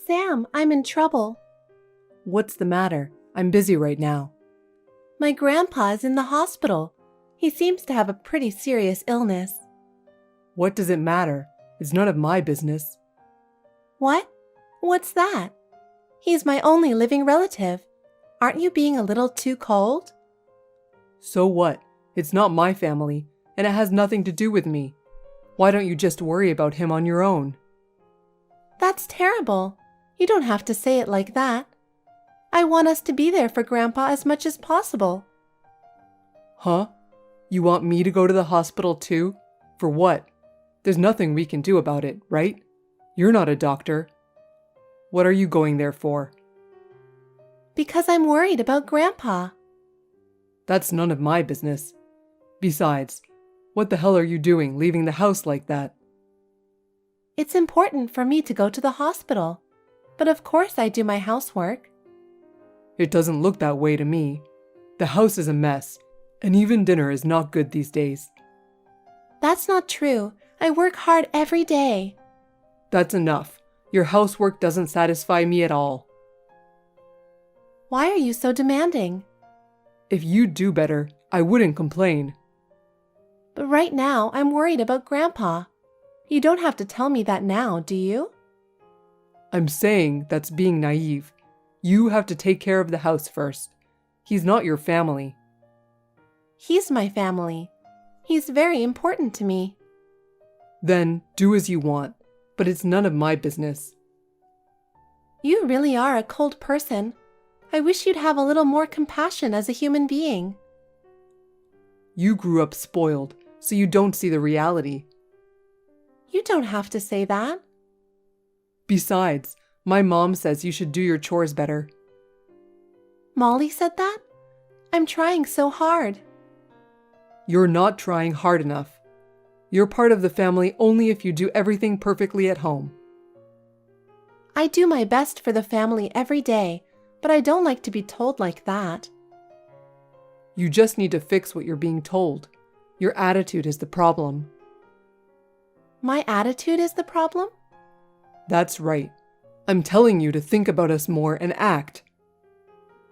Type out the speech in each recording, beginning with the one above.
Sam, I'm in trouble. What's the matter? I'm busy right now. My grandpa is in the hospital. He seems to have a pretty serious illness. What does it matter? It's none of my business. What? What's that? He's my only living relative. Aren't you being a little too cold? So what? It's not my family, and it has nothing to do with me. Why don't you just worry about him on your own? That's terrible. You don't have to say it like that. I want us to be there for Grandpa as much as possible. Huh? You want me to go to the hospital too? For what? There's nothing we can do about it, right? You're not a doctor. What are you going there for? Because I'm worried about Grandpa. That's none of my business. Besides, what the hell are you doing leaving the house like that? It's important for me to go to the hospital, but of course I do my housework. It doesn't look that way to me. The house is a mess, and even dinner is not good these days. That's not true. I work hard every day. That's enough. Your housework doesn't satisfy me at all. Why are you so demanding? If you'd do better, I wouldn't complain. But right now, I'm worried about Grandpa. You don't have to tell me that now, do you? I'm saying that's being naive. You have to take care of the house first. He's not your family. He's my family. He's very important to me. Then do as you want, but it's none of my business. You really are a cold person. I wish you'd have a little more compassion as a human being. You grew up spoiled, so you don't see the reality. You don't have to say that. Besides, my mom says you should do your chores better. Molly said that? I'm trying so hard. You're not trying hard enough. You're part of the family only if you do everything perfectly at home. I do my best for the family every day, but I don't like to be told like that. You just need to fix what you're being told. Your attitude is the problem. My attitude is the problem? That's right. I'm telling you to think about us more and act.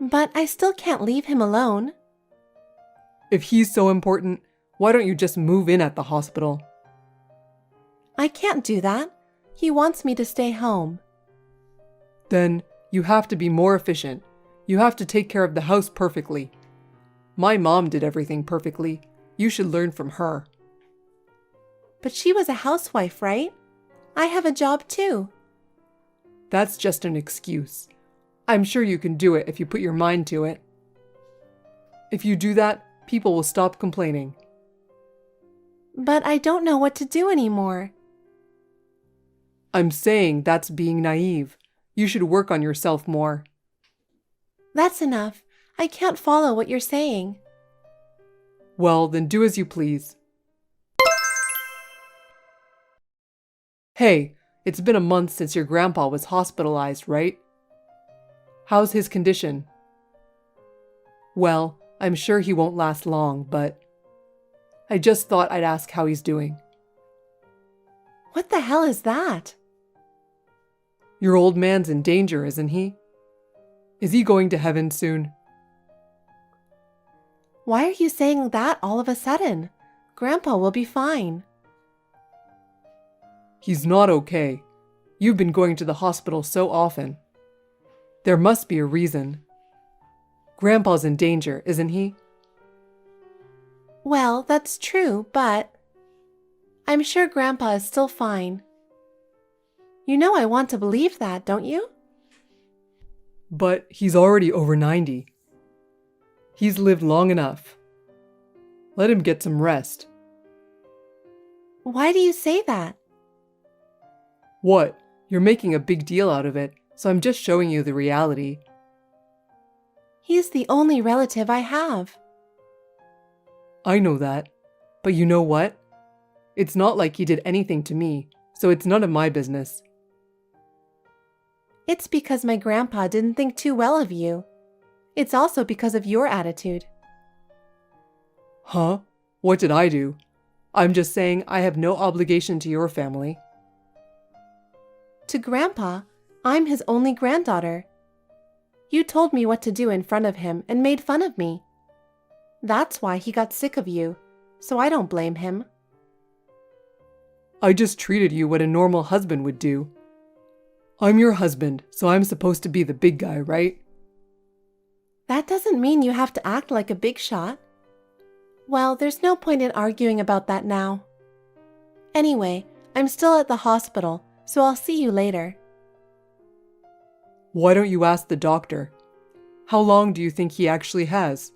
But I still can't leave him alone. If he's so important, why don't you just move in at the hospital? I can't do that. He wants me to stay home. Then you have to be more efficient. You have to take care of the house perfectly. My mom did everything perfectly. You should learn from her. But she was a housewife, right? I have a job too. That's just an excuse. I'm sure you can do it if you put your mind to it. If you do that, people will stop complaining. But I don't know what to do anymore. I'm saying that's being naive. You should work on yourself more. That's enough. I can't follow what you're saying. Well, then do as you please. Hey, it's been a month since your grandpa was hospitalized, right? How's his condition? Well, I'm sure he won't last long, but I just thought I'd ask how he's doing. What the hell is that? Your old man's in danger, isn't he? Is he going to heaven soon? Why are you saying that all of a sudden? Grandpa will be fine. He's not okay. You've been going to the hospital so often. There must be a reason. Grandpa's in danger, isn't he? Well, that's true, but I'm sure Grandpa is still fine. You know I want to believe that, don't you? But he's already over 90. He's lived long enough. Let him get some rest. Why do you say that? What? You're making a big deal out of it, so I'm just showing you the reality. He's the only relative I have. I know that. But you know what? It's not like he did anything to me, so it's none of my business. It's because my grandpa didn't think too well of you. It's also because of your attitude. Huh? What did I do? I'm just saying I have no obligation to your family. To Grandpa, I'm his only granddaughter. You told me what to do in front of him and made fun of me. That's why he got sick of you, so I don't blame him. I just treated you what a normal husband would do. I'm your husband, so I'm supposed to be the big guy, right? That doesn't mean you have to act like a big shot. Well, there's no point in arguing about that now. Anyway, I'm still at the hospital, so I'll see you later. Why don't you ask the doctor? How long do you think he actually has?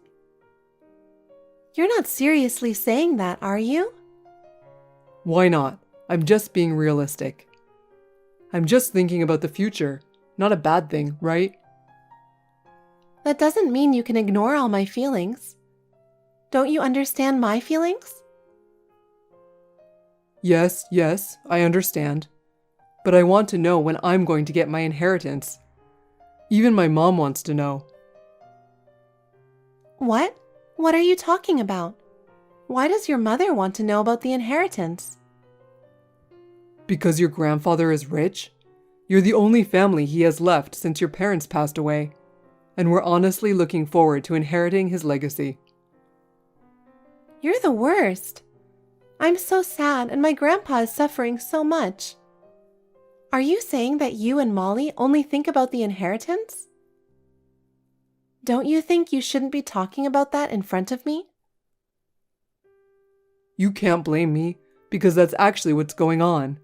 You're not seriously saying that, are you? Why not? I'm just being realistic. I'm just thinking about the future. Not a bad thing, right? That doesn't mean you can ignore all my feelings. Don't you understand my feelings? Yes, I understand. But I want to know when I'm going to get my inheritance. Even my mom wants to know. What? What are you talking about? Why does your mother want to know about the inheritance? Because your grandfather is rich? You're the only family he has left since your parents passed away, and we're honestly looking forward to inheriting his legacy. You're the worst. I'm so sad and my grandpa is suffering so much. Are you saying that you and Molly only think about the inheritance? Don't you think you shouldn't be talking about that in front of me? You can't blame me, because that's actually what's going on.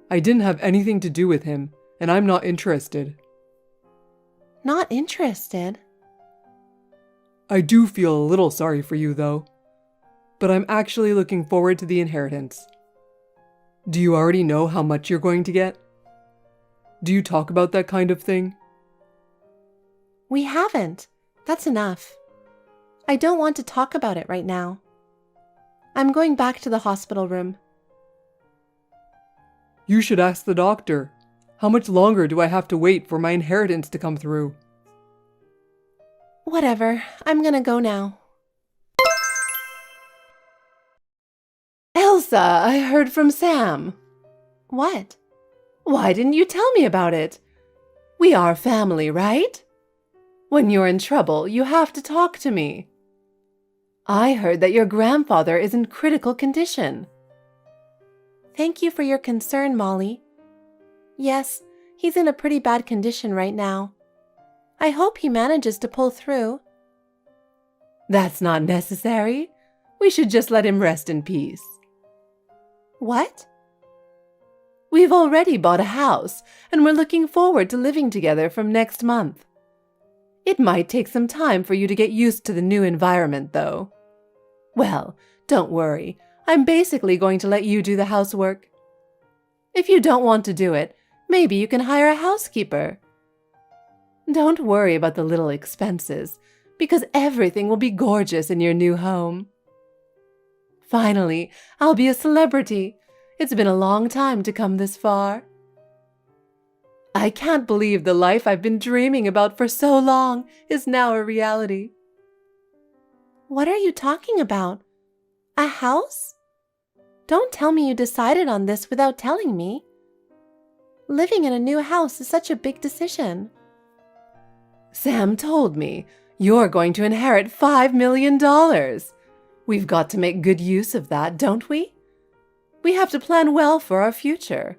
I didn't have anything to do with him, and I'm not interested. Not interested? I do feel a little sorry for you, though. But I'm actually looking forward to the inheritance. Do you already know how much you're going to get? Do you talk about that kind of thing? We haven't. That's enough. I don't want to talk about it right now. I'm going back to the hospital room. You should ask the doctor. How much longer do I have to wait for my inheritance to come through? Whatever. I'm gonna go now. Elsa, I heard from Sam. What? Why didn't you tell me about it? We are family, right? When you're in trouble, you have to talk to me. I heard that your grandfather is in critical condition. Thank you for your concern, Molly. Yes, he's in a pretty bad condition right now. I hope he manages to pull through. That's not necessary. We should just let him rest in peace. What? We've already bought a house, and we're looking forward to living together from next month. It might take some time for you to get used to the new environment, though. Well, don't worry. I'm basically going to let you do the housework. If you don't want to do it, maybe you can hire a housekeeper. Don't worry about the little expenses, because everything will be gorgeous in your new home. Finally, I'll be a celebrity. It's been a long time to come this far. I can't believe the life I've been dreaming about for so long is now a reality. What are you talking about? A house? Don't tell me you decided on this without telling me. Living in a new house is such a big decision. Sam told me you're going to inherit $5 million. We've got to make good use of that, don't we? We have to plan well for our future.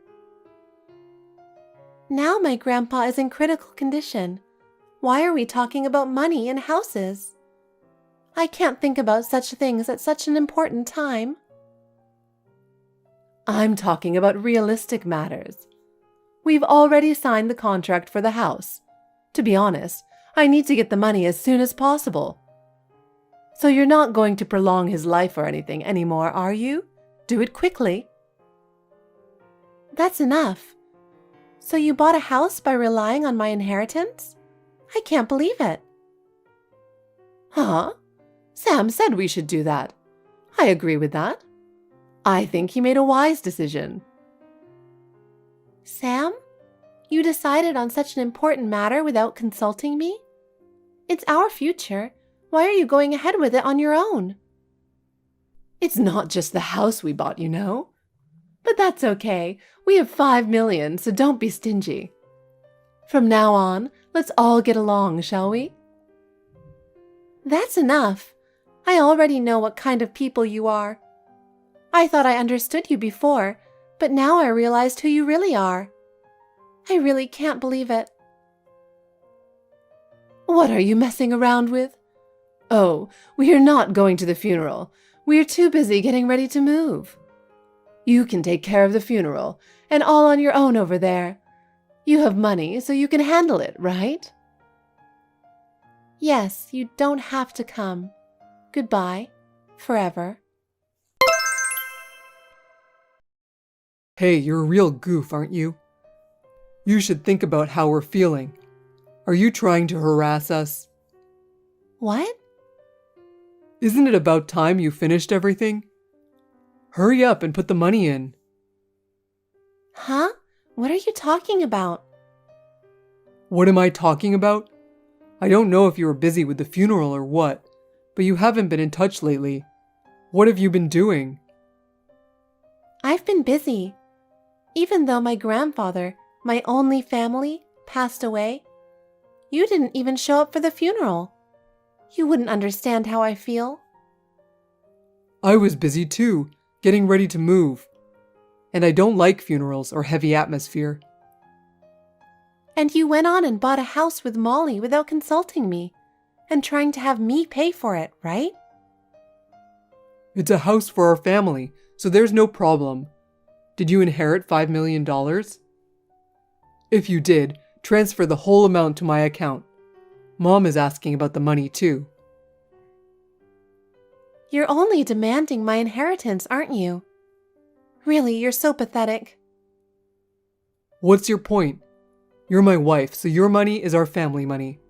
Now my grandpa is in critical condition. Why are we talking about money and houses? I can't think about such things at such an important time. I'm talking about realistic matters. We've already signed the contract for the house. To be honest, I need to get the money as soon as possible. So you're not going to prolong his life or anything anymore, are you? Do it quickly. That's enough. So you bought a house by relying on my inheritance? I can't believe it. Huh? Sam said we should do that. I agree with that. I think he made a wise decision. Sam? You decided on such an important matter without consulting me? It's our future. Why are you going ahead with it on your own? It's not just the house we bought, you know. But that's okay. We have $5 million, so don't be stingy. From now on, let's all get along, shall we? That's enough. I already know what kind of people you are. I thought I understood you before, but now I realized who you really are. I really can't believe it. What are you messing around with? Oh, we are not going to the funeral. We are too busy getting ready to move. You can take care of the funeral, and all on your own over there. You have money, so you can handle it, right? Yes, you don't have to come. Goodbye, forever. Hey, you're a real goof, aren't you? You should think about how we're feeling. Are you trying to harass us? What? Isn't it about time you finished everything? Hurry up and put the money in. Huh? What are you talking about? What am I talking about? I don't know if you were busy with the funeral or what, but you haven't been in touch lately. What have you been doing? I've been busy. Even though my grandfather, my only family, passed away, you didn't even show up for the funeral. You wouldn't understand how I feel. I was busy too, getting ready to move. And I don't like funerals or heavy atmosphere. And you went on and bought a house with Molly without consulting me, and trying to have me pay for it, right? It's a house for our family, so there's no problem. Did you inherit $5 million? If you did, transfer the whole amount to my account. Mom is asking about the money too. You're only demanding my inheritance, aren't you? Really, you're so pathetic. What's your point? You're my wife, so your money is our family money.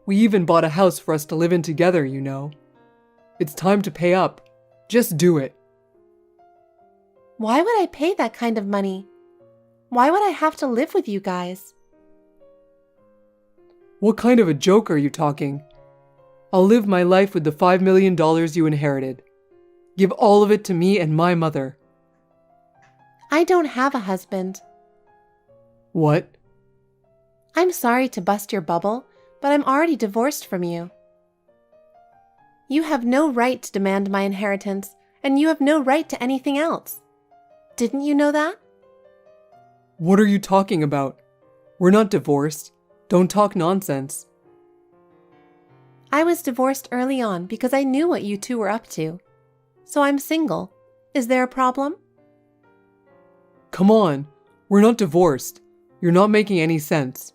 We even bought a house for us to live in together, you know. It's time to pay up. Just do it. Why would I pay that kind of money? Why would I have to live with you guys? What kind of a joke are you talking? I'll live my life with the $5 million you inherited. Give all of it to me and my mother. I don't have a husband. What? I'm sorry to bust your bubble, but I'm already divorced from you. You have no right to demand my inheritance, and you have no right to anything else. Didn't you know that? What are you talking about? We're not divorced. Don't talk nonsense. I was divorced early on because I knew what you two were up to. So I'm single. Is there a problem? Come on, we're not divorced. You're not making any sense.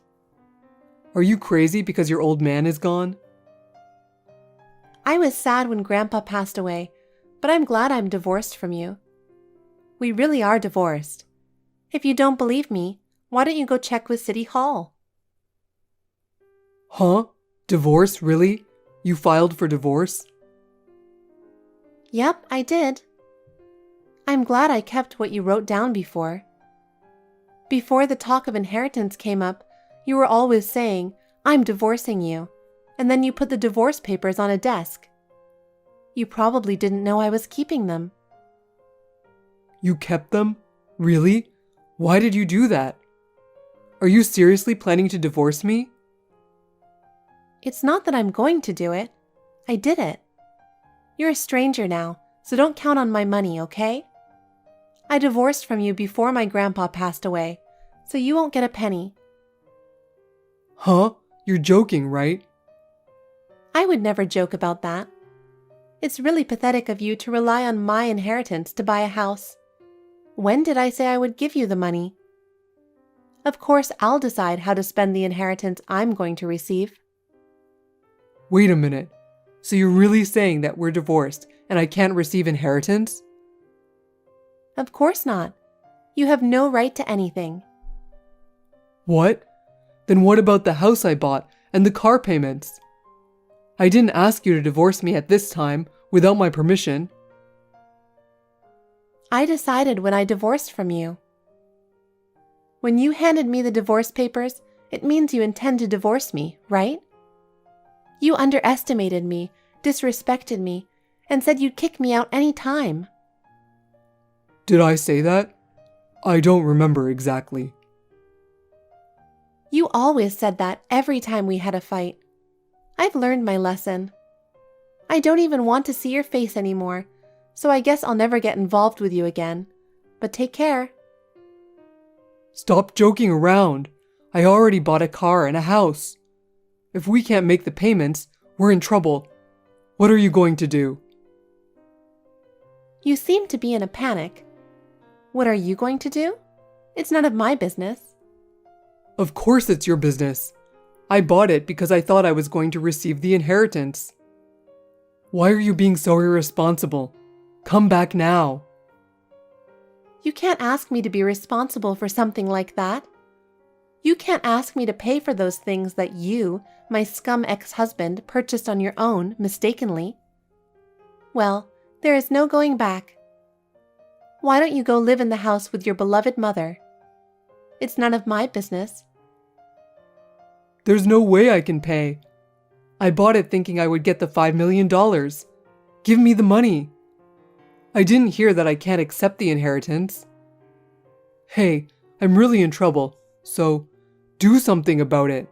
Are you crazy because your old man is gone? I was sad when Grandpa passed away, but I'm glad I'm divorced from you. We really are divorced. If you don't believe me, why don't you go check with City Hall? Huh? Divorce, really? You filed for divorce? Yep, I did. I'm glad I kept what you wrote down before. Before the talk of inheritance came up, you were always saying, "I'm divorcing you," and then you put the divorce papers on a desk. You probably didn't know I was keeping them. You kept them? Really? Why did you do that? Are you seriously planning to divorce me? It's not that I'm going to do it. I did it. You're a stranger now, so don't count on my money, okay? I divorced from you before my grandpa passed away, so you won't get a penny. Huh? You're joking, right? I would never joke about that. It's really pathetic of you to rely on my inheritance to buy a house. When did I say I would give you the money? Of course, I'll decide how to spend the inheritance I'm going to receive. Wait a minute. So you're really saying that we're divorced and I can't receive inheritance? Of course not. You have no right to anything. What? Then what about the house I bought and the car payments? I didn't ask you to divorce me at this time without my permission. I decided when I divorced from you. When you handed me the divorce papers, it means you intend to divorce me, right? You underestimated me, disrespected me, and said you'd kick me out any time. Did I say that? I don't remember exactly. You always said that every time we had a fight. I've learned my lesson. I don't even want to see your face anymore, so I guess I'll never get involved with you again. But take care. Stop joking around. I already bought a car and a house. If we can't make the payments, we're in trouble. What are you going to do? You seem to be in a panic. What are you going to do? It's none of my business. Of course it's your business. I bought it because I thought I was going to receive the inheritance. Why are you being so irresponsible? Come back now. You can't ask me to be responsible for something like that. You can't ask me to pay for those things that you, my scum ex-husband, purchased on your own, mistakenly. Well, there is no going back. Why don't you go live in the house with your beloved mother? It's none of my business. There's no way I can pay. I bought it thinking I would get the $5 million. Give me the money. I didn't hear that I can't accept the inheritance. Hey, I'm really in trouble, so do something about it.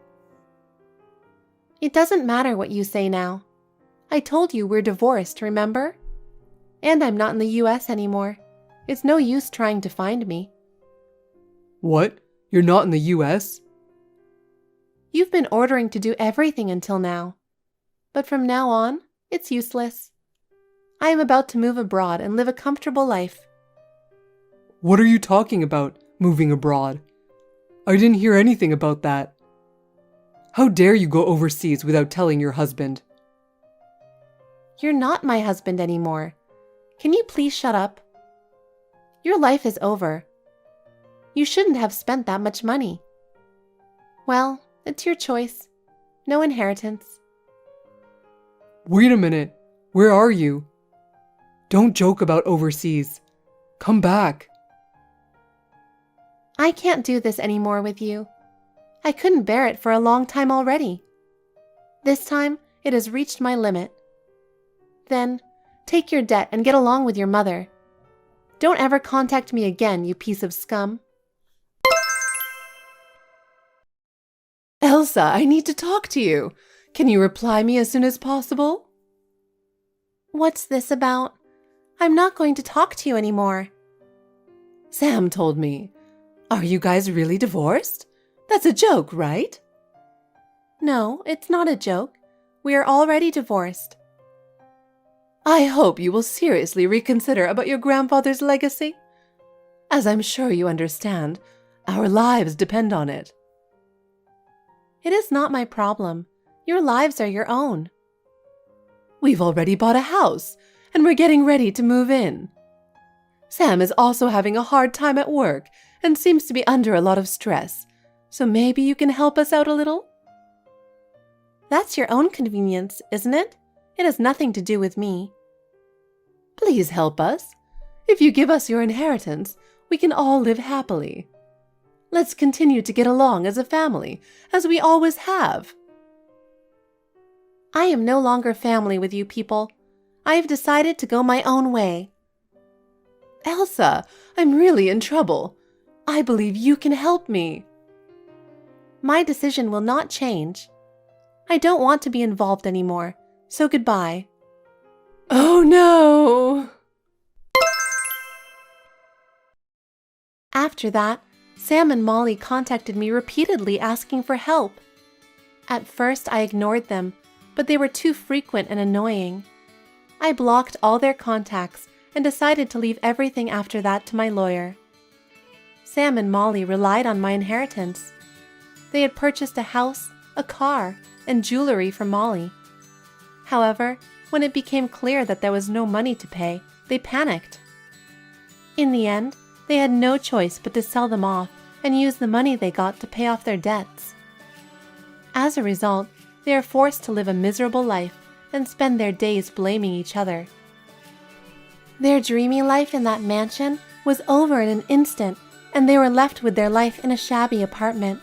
It doesn't matter what you say now. I told you we're divorced, remember? And I'm not in the US anymore. It's no use trying to find me. What? You're not in the US? You've been ordering to do everything until now. But from now on, it's useless. I am about to move abroad and live a comfortable life. What are you talking about, moving abroad? I didn't hear anything about that. How dare you go overseas without telling your husband? You're not my husband anymore. Can you please shut up? Your life is over. You shouldn't have spent that much money. Well, it's your choice. No inheritance. Wait a minute. Where are you? Don't joke about overseas. Come back. I can't do this anymore with you. I couldn't bear it for a long time already. This time, it has reached my limit. Then, take your debt and get along with your mother. Don't ever contact me again, you piece of scum. Elsa, I need to talk to you. Can you reply me as soon as possible? What's this about? I'm not going to talk to you anymore. Sam told me. Are you guys really divorced? That's a joke, right? No, it's not a joke. We are already divorced. I hope you will seriously reconsider about your grandfather's legacy. As I'm sure you understand, our lives depend on it. It is not my problem. Your lives are your own. We've already bought a house, and we're getting ready to move in. Sam is also having a hard time at work and seems to be under a lot of stress, so maybe you can help us out a little? That's your own convenience, isn't it? It has nothing to do with me. Please help us. If you give us your inheritance, we can all live happily. Let's continue to get along as a family, as we always have. I am no longer family with you people. I have decided to go my own way. Elsa, I'm really in trouble. I believe you can help me. My decision will not change. I don't want to be involved anymore, so goodbye. Oh no! After that, Sam and Molly contacted me repeatedly asking for help. At first, I ignored them, but they were too frequent and annoying. I blocked all their contacts and decided to leave everything after that to my lawyer. Sam and Molly relied on my inheritance. They had purchased a house, a car, and jewelry for Molly. However, when it became clear that there was no money to pay, they panicked. In the end, they had no choice but to sell them off and use the money they got to pay off their debts. As a result, they are forced to live a miserable life and spend their days blaming each other. Their dreamy life in that mansion was over in an instant, and they were left with their life in a shabby apartment.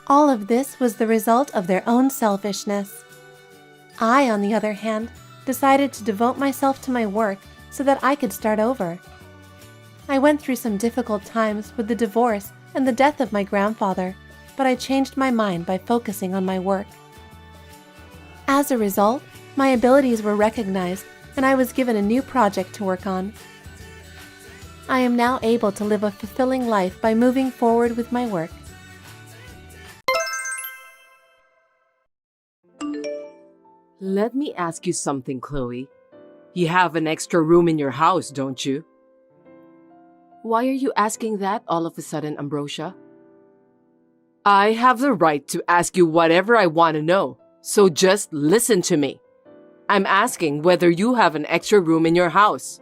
All of this was the result of their own selfishness. I, on the other hand, decided to devote myself to my work so that I could start over. I went through some difficult times with the divorce and the death of my grandfather, but I changed my mind by focusing on my work. As a result, my abilities were recognized and I was given a new project to work on. I am now able to live a fulfilling life by moving forward with my work. Let me ask you something, Chloe. You have an extra room in your house, don't you? Why are you asking that all of a sudden, Ambrosia? I have the right to ask you whatever I want to know, so just listen to me. I'm asking whether you have an extra room in your house.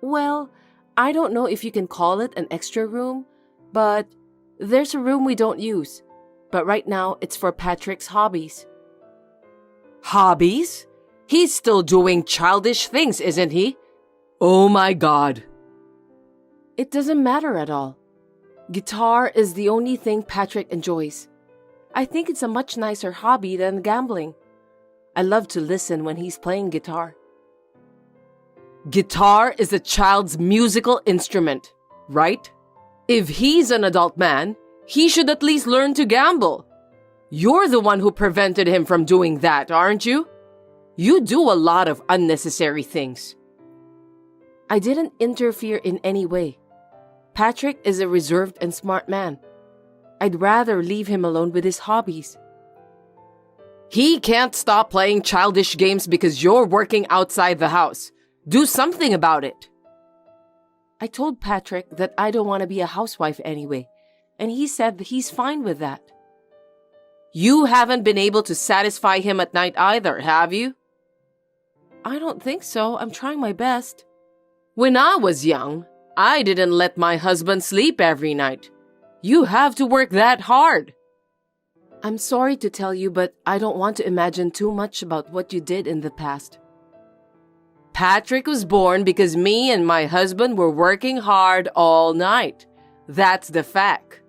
Well, I don't know if you can call it an extra room, but there's a room we don't use. But right now, it's for Patrick's hobbies. Hobbies? He's still doing childish things, isn't he? Oh my God. It doesn't matter at all. Guitar is the only thing Patrick enjoys. I think it's a much nicer hobby than gambling. I love to listen when he's playing guitar. Guitar is a child's musical instrument, right? If he's an adult man, he should at least learn to gamble. You're the one who prevented him from doing that, aren't you? You do a lot of unnecessary things. I didn't interfere in any way. Patrick is a reserved and smart man. I'd rather leave him alone with his hobbies. He can't stop playing childish games because you're working outside the house. Do something about it. I told Patrick that I don't want to be a housewife anyway, and he said that he's fine with that. You haven't been able to satisfy him at night either, have you? I don't think so. I'm trying my best. When I was young, I didn't let my husband sleep every night. You have to work that hard. I'm sorry to tell you, but I don't want to imagine too much about what you did in the past. Patrick was born because me and my husband were working hard all night. That's the fact.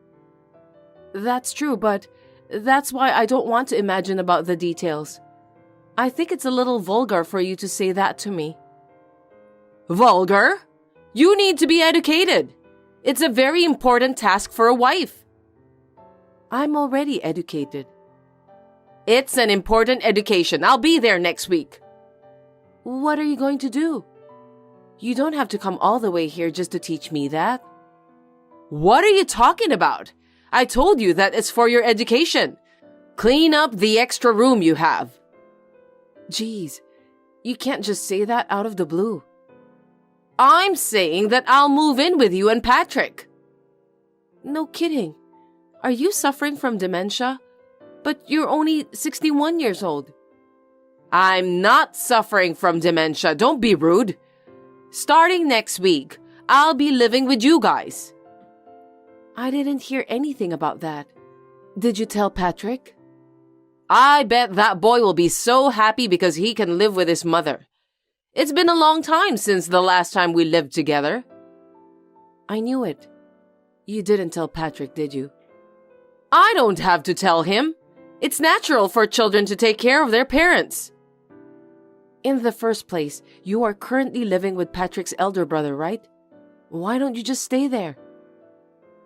That's true, but that's why I don't want to imagine about the details. I think it's a little vulgar for you to say that to me. Vulgar? You need to be educated. It's a very important task for a wife. I'm already educated. It's an important education. I'll be there next week. What are you going to do? You don't have to come all the way here just to teach me that. What are you talking about? I told you that it's for your education. Clean up the extra room you have. Geez, you can't just say that out of the blue. I'm saying that I'll move in with you and Patrick. No kidding. Are you suffering from dementia? But you're only 61 years old. I'm not suffering from dementia. Don't be rude. Starting next week, I'll be living with you guys. I didn't hear anything about that. Did you tell Patrick? I bet that boy will be so happy because he can live with his mother. It's been a long time since the last time we lived together. I knew it. You didn't tell Patrick, did you? I don't have to tell him. It's natural for children to take care of their parents. In the first place, you are currently living with Patrick's elder brother, right? Why don't you just stay there?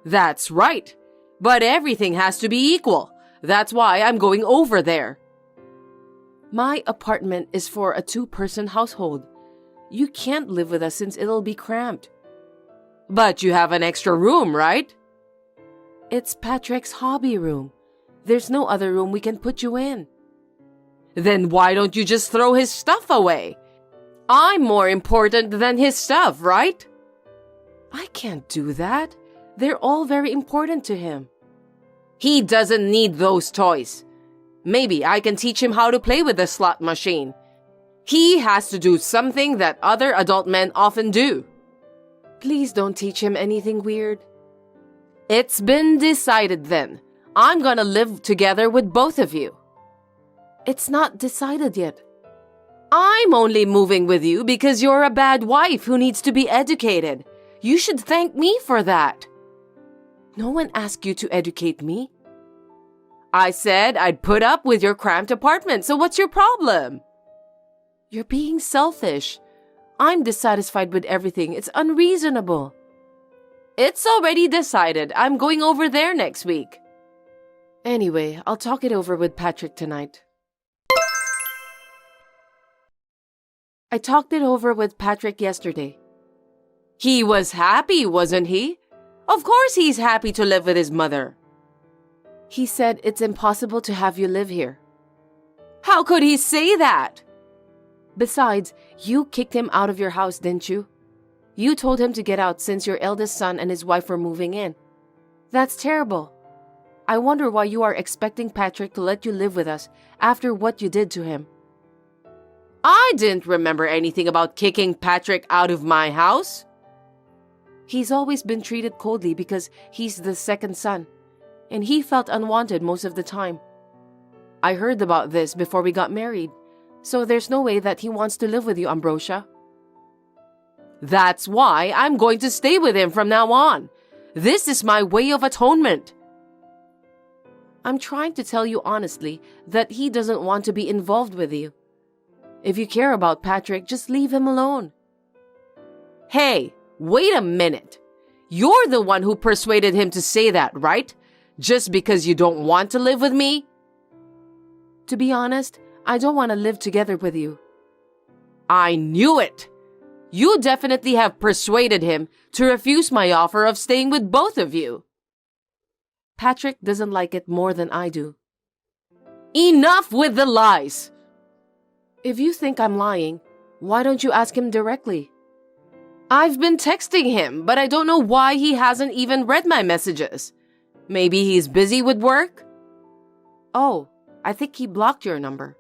That's right. But everything has to be equal. That's why I'm going over there. My apartment is for a 2-person household. You can't live with us since it'll be cramped. But you have an extra room, right? It's Patrick's hobby room. There's no other room we can put you in. Then why don't you just throw his stuff away? I'm more important than his stuff, right? I can't do that. They're all very important to him. He doesn't need those toys. Maybe I can teach him how to play with the slot machine. He has to do something that other adult men often do. Please don't teach him anything weird. It's been decided then. I'm gonna live together with both of you. It's not decided yet. I'm only moving with you because you're a bad wife who needs to be educated. You should thank me for that. No one asked you to educate me. I said I'd put up with your cramped apartment, so what's your problem? You're being selfish. I'm dissatisfied with everything. It's unreasonable. It's already decided. I'm going over there next week. Anyway, I'll talk it over with Patrick tonight. I talked it over with Patrick yesterday. He was happy, wasn't he? Of course he's happy to live with his mother. He said it's impossible to have you live here. How could he say that? Besides, you kicked him out of your house, didn't you? You told him to get out since your eldest son and his wife were moving in. That's terrible. I wonder why you are expecting Patrick to let you live with us after what you did to him. I didn't remember anything about kicking Patrick out of my house. He's always been treated coldly because he's the second son, and he felt unwanted most of the time. I heard about this before we got married, so there's no way that he wants to live with you, Ambrosia. That's why I'm going to stay with him from now on. This is my way of atonement. I'm trying to tell you honestly that he doesn't want to be involved with you. If you care about Patrick, just leave him alone. Hey, wait a minute. You're the one who persuaded him to say that, right? Just because you don't want to live with me? To be honest, I don't want to live together with you. I knew it. You definitely have persuaded him to refuse my offer of staying with both of you. Patrick doesn't like it more than I do. Enough with the lies! If you think I'm lying, why don't you ask him directly? I've been texting him, but I don't know why he hasn't even read my messages. Maybe he's busy with work? Oh, I think he blocked your number.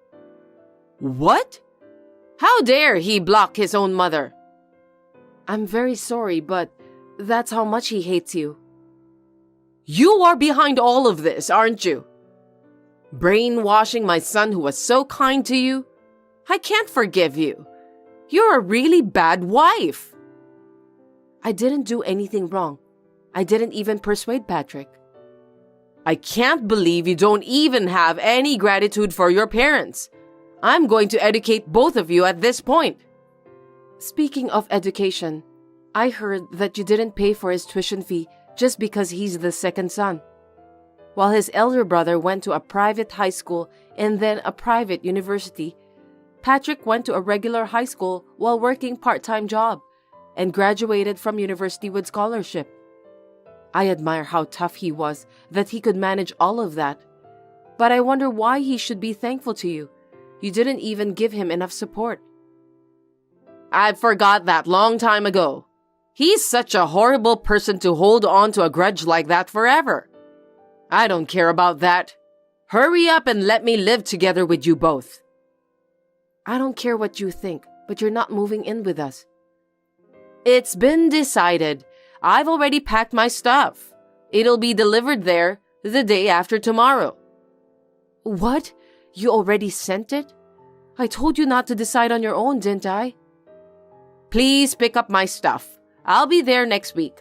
What? How dare he block his own mother? I'm very sorry, but that's how much he hates you. You are behind all of this, aren't you? Brainwashing my son who was so kind to you? I can't forgive you. You're a really bad wife. I didn't do anything wrong. I didn't even persuade Patrick. I can't believe you don't even have any gratitude for your parents. I'm going to educate both of you at this point. Speaking of education, I heard that you didn't pay for his tuition fee just because he's the second son. While his elder brother went to a private high school and then a private university, Patrick went to a regular high school while working part-time job and graduated from university with scholarship. I admire how tough he was that he could manage all of that. But I wonder why he should be thankful to you. You didn't even give him enough support. I forgot that long time ago. He's such a horrible person to hold on to a grudge like that forever. I don't care about that. Hurry up and let me live together with you both. I don't care what you think, but you're not moving in with us. It's been decided. I've already packed my stuff. It'll be delivered there the day after tomorrow. What? You already sent it? I told you not to decide on your own, didn't I? Please pick up my stuff. I'll be there next week.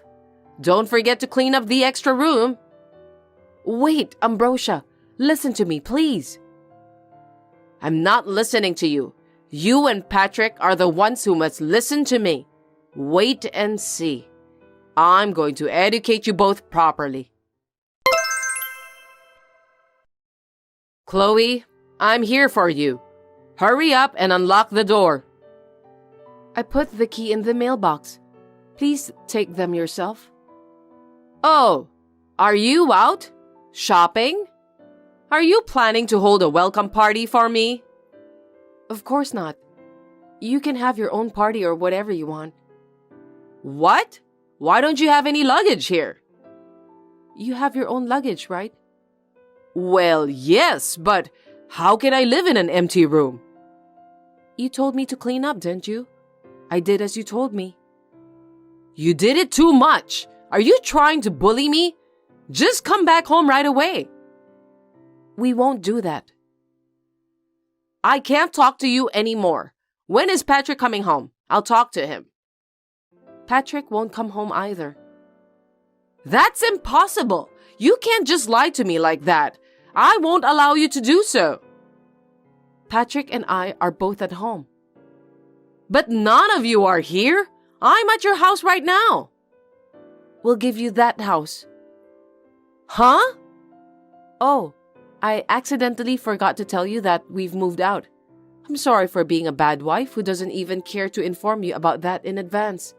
Don't forget to clean up the extra room. Wait, Ambrosia, listen to me, please. I'm not listening to you. You and Patrick are the ones who must listen to me. Wait and see. I'm going to educate you both properly. Chloe, I'm here for you. Hurry up and unlock the door. I put the key in the mailbox. Please take them yourself. Oh, are you out? Shopping? Are you planning to hold a welcome party for me? Of course not. You can have your own party or whatever you want. What? Why don't you have any luggage here? You have your own luggage, right? Well, yes, but how can I live in an empty room? You told me to clean up, didn't you? I did as you told me. You did it too much. Are you trying to bully me? Just come back home right away. We won't do that. I can't talk to you anymore. When is Patrick coming home? I'll talk to him. Patrick won't come home either. That's impossible. You can't just lie to me like that. I won't allow you to do so. Patrick and I are both at home. But none of you are here. I'm at your house right now. We'll give you that house. Huh? Oh, I accidentally forgot to tell you that we've moved out. I'm sorry for being a bad wife who doesn't even care to inform you about that in advance.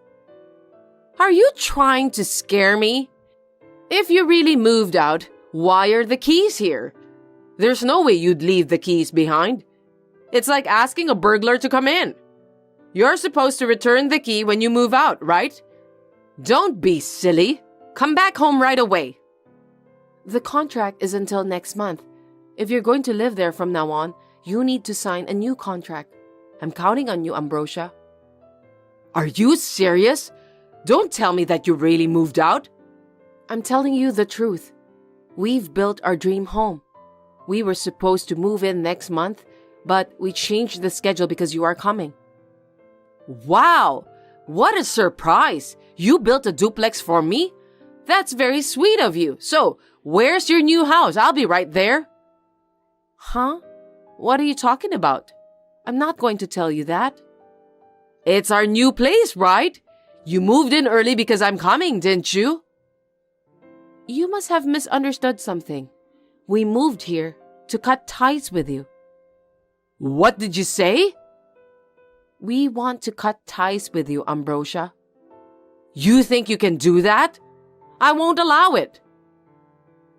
Are you trying to scare me? If you really moved out, why are the keys here? There's no way you'd leave the keys behind. It's like asking a burglar to come in. You're supposed to return the key when you move out, right? Don't be silly. Come back home right away. The contract is until next month. If you're going to live there from now on, you need to sign a new contract. I'm counting on you, Ambrosia. Are you serious? Don't tell me that you really moved out. I'm telling you the truth. We've built our dream home. We were supposed to move in next month, but we changed the schedule because you are coming. Wow! What a surprise! You built a duplex for me? That's very sweet of you. So, where's your new house? I'll be right there. Huh? What are you talking about? I'm not going to tell you that. It's our new place, right? You moved in early because I'm coming, didn't you? You must have misunderstood something. We moved here to cut ties with you. What did you say? We want to cut ties with you, Ambrosia. You think you can do that? I won't allow it.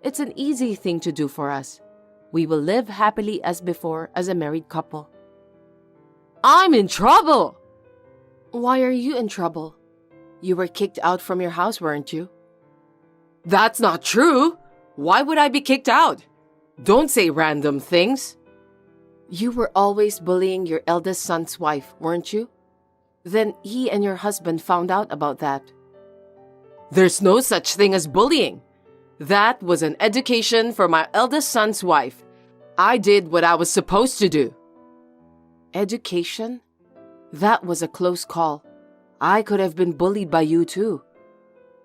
It's an easy thing to do for us. We will live happily as before as a married couple. I'm in trouble! Why are you in trouble? You were kicked out from your house, weren't you? That's not true. Why would I be kicked out? Don't say random things. You were always bullying your eldest son's wife, weren't you? Then he and your husband found out about that. There's no such thing as bullying. That was an education for my eldest son's wife. I did what I was supposed to do. Education? That was a close call. I could have been bullied by you too.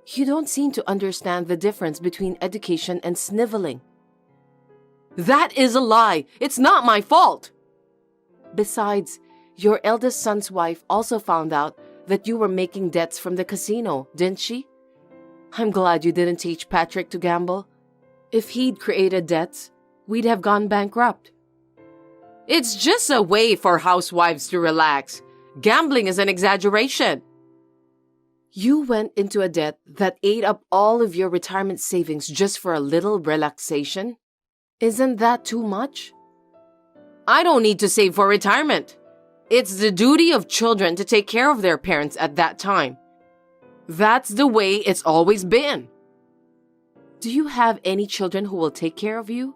You don't seem to understand the difference between education and sniveling. That is a lie. It's not my fault. Besides, your eldest son's wife also found out that you were making debts from the casino, didn't she? I'm glad you didn't teach Patrick to gamble. If he'd created debts, we'd have gone bankrupt. It's just a way for housewives to relax. Gambling is an exaggeration. You went into a debt that ate up all of your retirement savings just for a little relaxation? Isn't that too much? I don't need to save for retirement. It's the duty of children to take care of their parents at that time. That's the way it's always been. Do you have any children who will take care of you?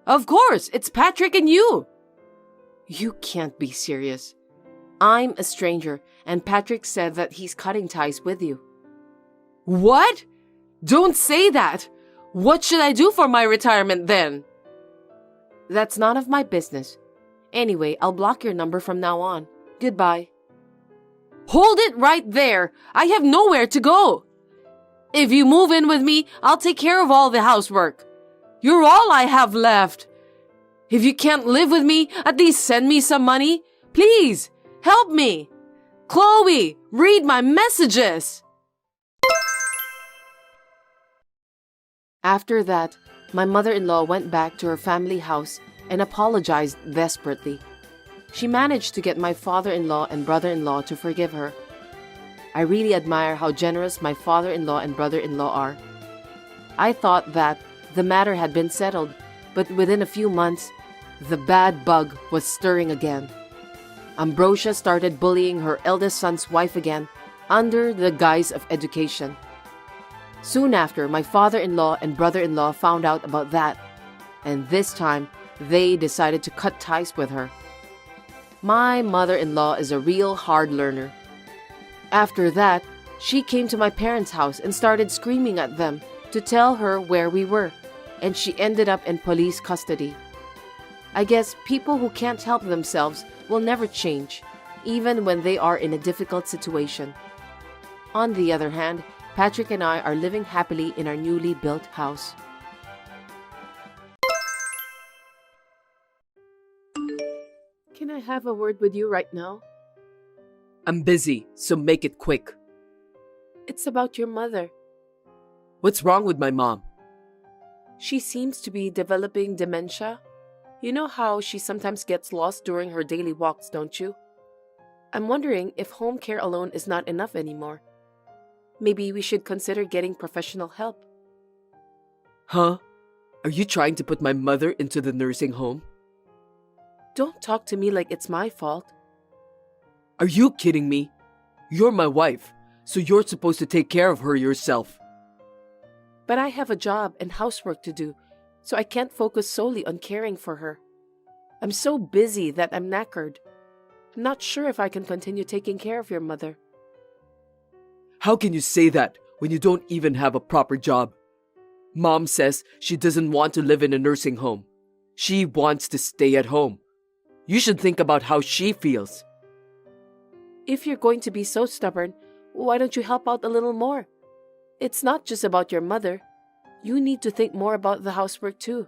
Of course, it's Patrick and you. You can't be serious. I'm a stranger, and Patrick said that he's cutting ties with you. What? Don't say that. What should I do for my retirement then? That's none of my business. Anyway, I'll block your number from now on. Goodbye. Hold it right there. I have nowhere to go. If you move in with me, I'll take care of all the housework. You're all I have left. If you can't live with me, at least send me some money. Please, help me. Chloe, read my messages. After that, my mother-in-law went back to her family house and apologized desperately. She managed to get my father-in-law and brother-in-law to forgive her. I really admire how generous my father-in-law and brother-in-law are. I thought that the matter had been settled, but within a few months, the bad bug was stirring again. Ambrosia started bullying her eldest son's wife again under the guise of education. Soon after, my father-in-law and brother-in-law found out about that, and this time, they decided to cut ties with her. My mother-in-law is a real hard learner. After that, she came to my parents' house and started screaming at them to tell her where we were, and she ended up in police custody. I guess people who can't help themselves will never change, even when they are in a difficult situation. On the other hand, Patrick and I are living happily in our newly built house. Can I have a word with you right now? I'm busy, so make it quick. It's about your mother. What's wrong with my mom? She seems to be developing dementia. You know how she sometimes gets lost during her daily walks, don't you? I'm wondering if home care alone is not enough anymore. Maybe we should consider getting professional help. Huh? Are you trying to put my mother into the nursing home? Don't talk to me like it's my fault. Are you kidding me? You're my wife, so you're supposed to take care of her yourself. But I have a job and housework to do, so I can't focus solely on caring for her. I'm so busy that I'm knackered. I'm not sure if I can continue taking care of your mother. How can you say that when you don't even have a proper job? Mom says she doesn't want to live in a nursing home. She wants to stay at home. You should think about how she feels. If you're going to be so stubborn, why don't you help out a little more? It's not just about your mother. You need to think more about the housework too.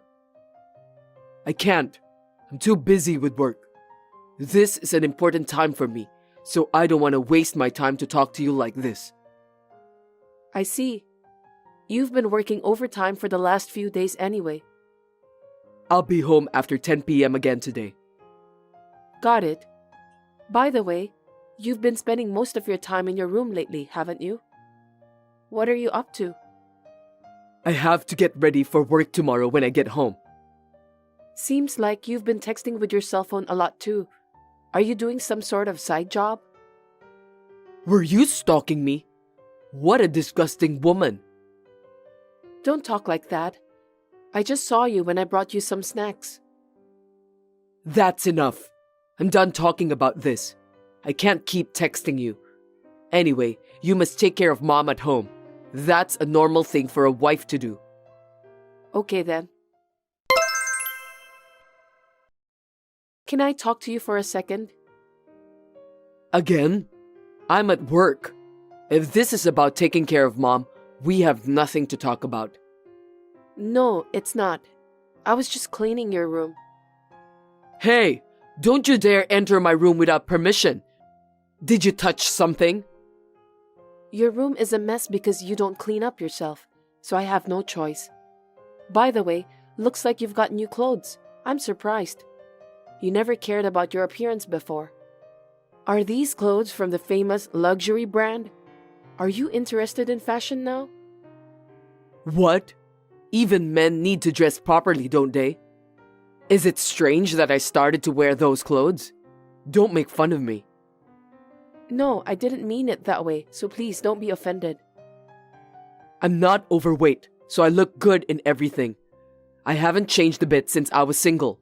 I can't. I'm too busy with work. This is an important time for me, so I don't want to waste my time to talk to you like this. I see. You've been working overtime for the last few days anyway. I'll be home after 10 p.m. again today. Got it. By the way, you've been spending most of your time in your room lately, haven't you? What are you up to? I have to get ready for work tomorrow when I get home. Seems like you've been texting with your cell phone a lot too. Are you doing some sort of side job? Were you stalking me? What a disgusting woman. Don't talk like that. I just saw you when I brought you some snacks. That's enough. I'm done talking about this. I can't keep texting you. Anyway, you must take care of Mom at home. That's a normal thing for a wife to do. Okay then. Can I talk to you for a second? Again? I'm at work. If this is about taking care of Mom, we have nothing to talk about. No, it's not. I was just cleaning your room. Hey, don't you dare enter my room without permission. Did you touch something? Your room is a mess because you don't clean up yourself, so I have no choice. By the way, looks like you've got new clothes. I'm surprised. You never cared about your appearance before. Are these clothes from the famous luxury brand? Are you interested in fashion now? What? Even men need to dress properly, don't they? Is it strange that I started to wear those clothes? Don't make fun of me. No, I didn't mean it that way, so please don't be offended. I'm not overweight, so I look good in everything. I haven't changed a bit since I was single.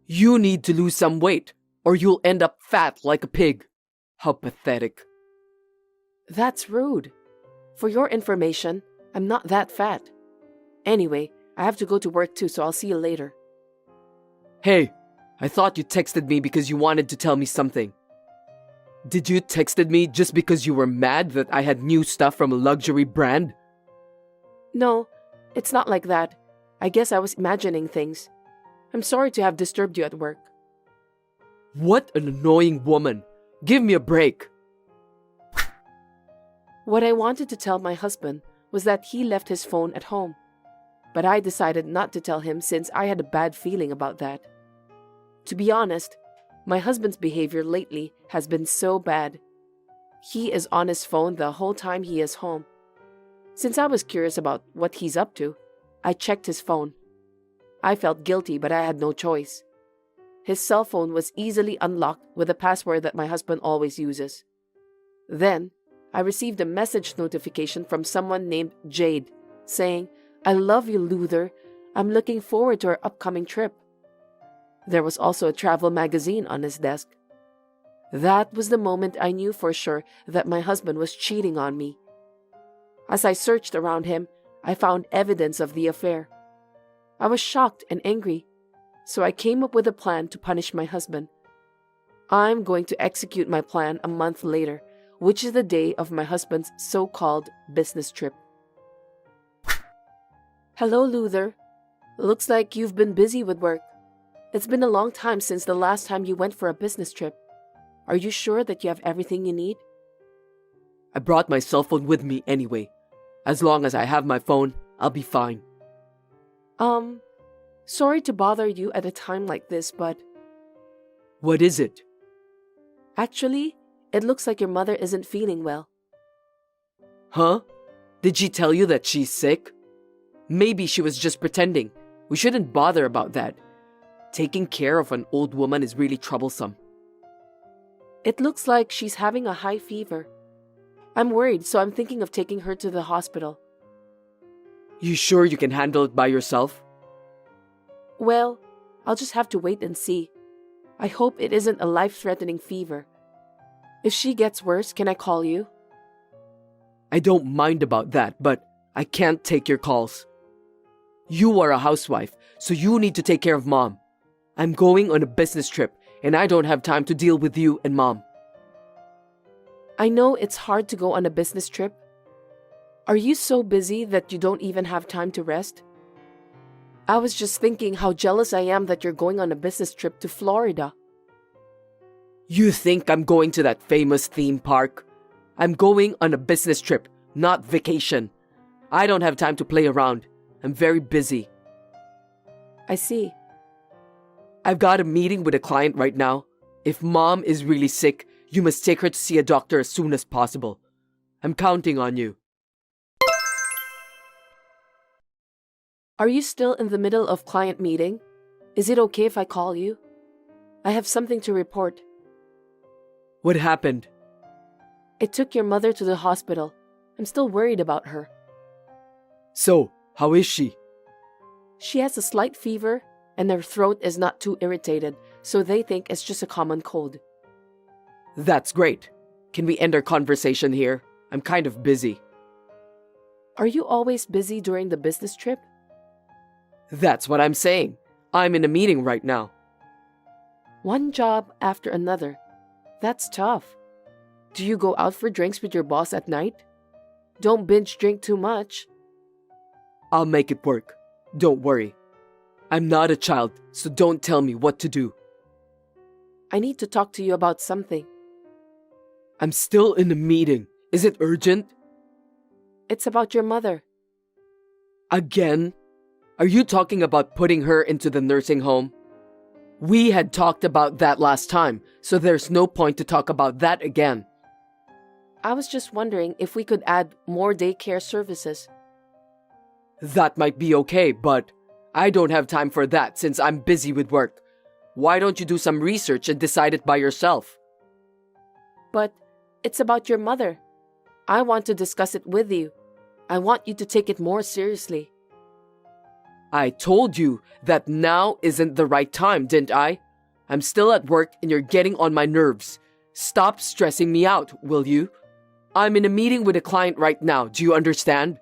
You need to lose some weight, or you'll end up fat like a pig. How pathetic. That's rude. For your information, I'm not that fat. Anyway, I have to go to work too, so I'll see you later. Hey, I thought you texted me because you wanted to tell me something. Did you texted me just because you were mad that I had new stuff from a luxury brand? No, it's not like that. I guess I was imagining things. I'm sorry to have disturbed you at work. What an annoying woman. Give me a break. What I wanted to tell my husband was that he left his phone at home. But I decided not to tell him since I had a bad feeling about that. To be honest, my husband's behavior lately has been so bad. He is on his phone the whole time he is home. Since I was curious about what he's up to, I checked his phone. I felt guilty, but I had no choice. His cell phone was easily unlocked with a password that my husband always uses. Then, I received a message notification from someone named Jade saying, "I love you, Luther. I'm looking forward to our upcoming trip." There was also a travel magazine on his desk. That was the moment I knew for sure that my husband was cheating on me. As I searched around him, I found evidence of the affair. I was shocked and angry, so I came up with a plan to punish my husband. I'm going to execute my plan a month later, which is the day of my husband's so-called business trip. Hello, Luther. Looks like you've been busy with work. It's been a long time since the last time you went for a business trip. Are you sure that you have everything you need? I brought my cell phone with me anyway. As long as I have my phone, I'll be fine. Sorry to bother you at a time like this, but What is it? actually, it looks like your mother isn't feeling well. Huh? Did she tell you that she's sick? Maybe she was just pretending. We shouldn't bother about that. Taking care of an old woman is really troublesome. It looks like she's having a high fever. I'm worried, so I'm thinking of taking her to the hospital. You sure you can handle it by yourself? Well, I'll just have to wait and see. I hope it isn't a life-threatening fever. If she gets worse, can I call you? I don't mind about that, but I can't take your calls. You are a housewife, so you need to take care of Mom. I'm going on a business trip, and I don't have time to deal with you and Mom. I know it's hard to go on a business trip. Are you so busy that you don't even have time to rest? I was just thinking how jealous I am that you're going on a business trip to Florida. You think I'm going to that famous theme park? I'm going on a business trip, not vacation. I don't have time to play around. I'm very busy. I see. I've got a meeting with a client right now. If Mom is really sick, you must take her to see a doctor as soon as possible. I'm counting on you. Are you still in the middle of client meeting? Is it okay if I call you? I have something to report. What happened? I took your mother to the hospital. I'm still worried about her. So, how is she? She has a slight fever and her throat is not too irritated, so they think it's just a common cold. That's great. Can we end our conversation here? I'm kind of busy. Are you always busy during the business trip? That's what I'm saying. I'm in a meeting right now. One job after another. That's tough. Do you go out for drinks with your boss at night? Don't binge drink too much. I'll make it work. Don't worry. I'm not a child, so don't tell me what to do. I need to talk to you about something. I'm still in a meeting. Is it urgent? It's about your mother. Again? Are you talking about putting her into the nursing home? We had talked about that last time, so there's no point to talk about that again. I was just wondering if we could add more daycare services. That might be okay, but I don't have time for that since I'm busy with work. Why don't you do some research and decide it by yourself? But it's about your mother. I want to discuss it with you. I want you to take it more seriously. I told you that now isn't the right time, didn't I? I'm still at work and you're getting on my nerves. Stop stressing me out, will you? I'm in a meeting with a client right now. Do you understand?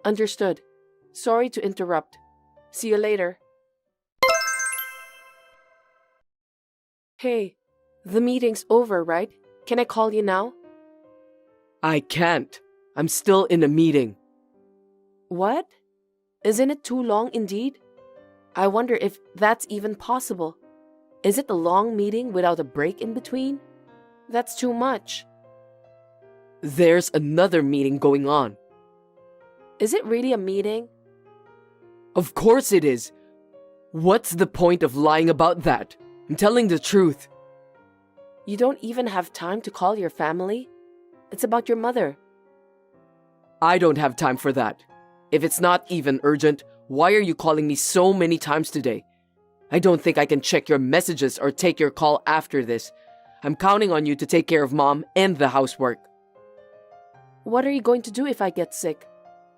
Understood. Sorry to interrupt. See you later. Hey, the meeting's over, right? Can I call you now? I can't. I'm still in a meeting. What? Isn't it too long indeed? I wonder if that's even possible. Is it a long meeting without a break in between? That's too much. There's another meeting going on. Is it really a meeting? Of course it is. What's the point of lying about that? I'm telling the truth. You don't even have time to call your family? It's about your mother. I don't have time for that. If it's not even urgent, why are you calling me so many times today? I don't think I can check your messages or take your call after this. I'm counting on you to take care of Mom and the housework. What are you going to do if I get sick?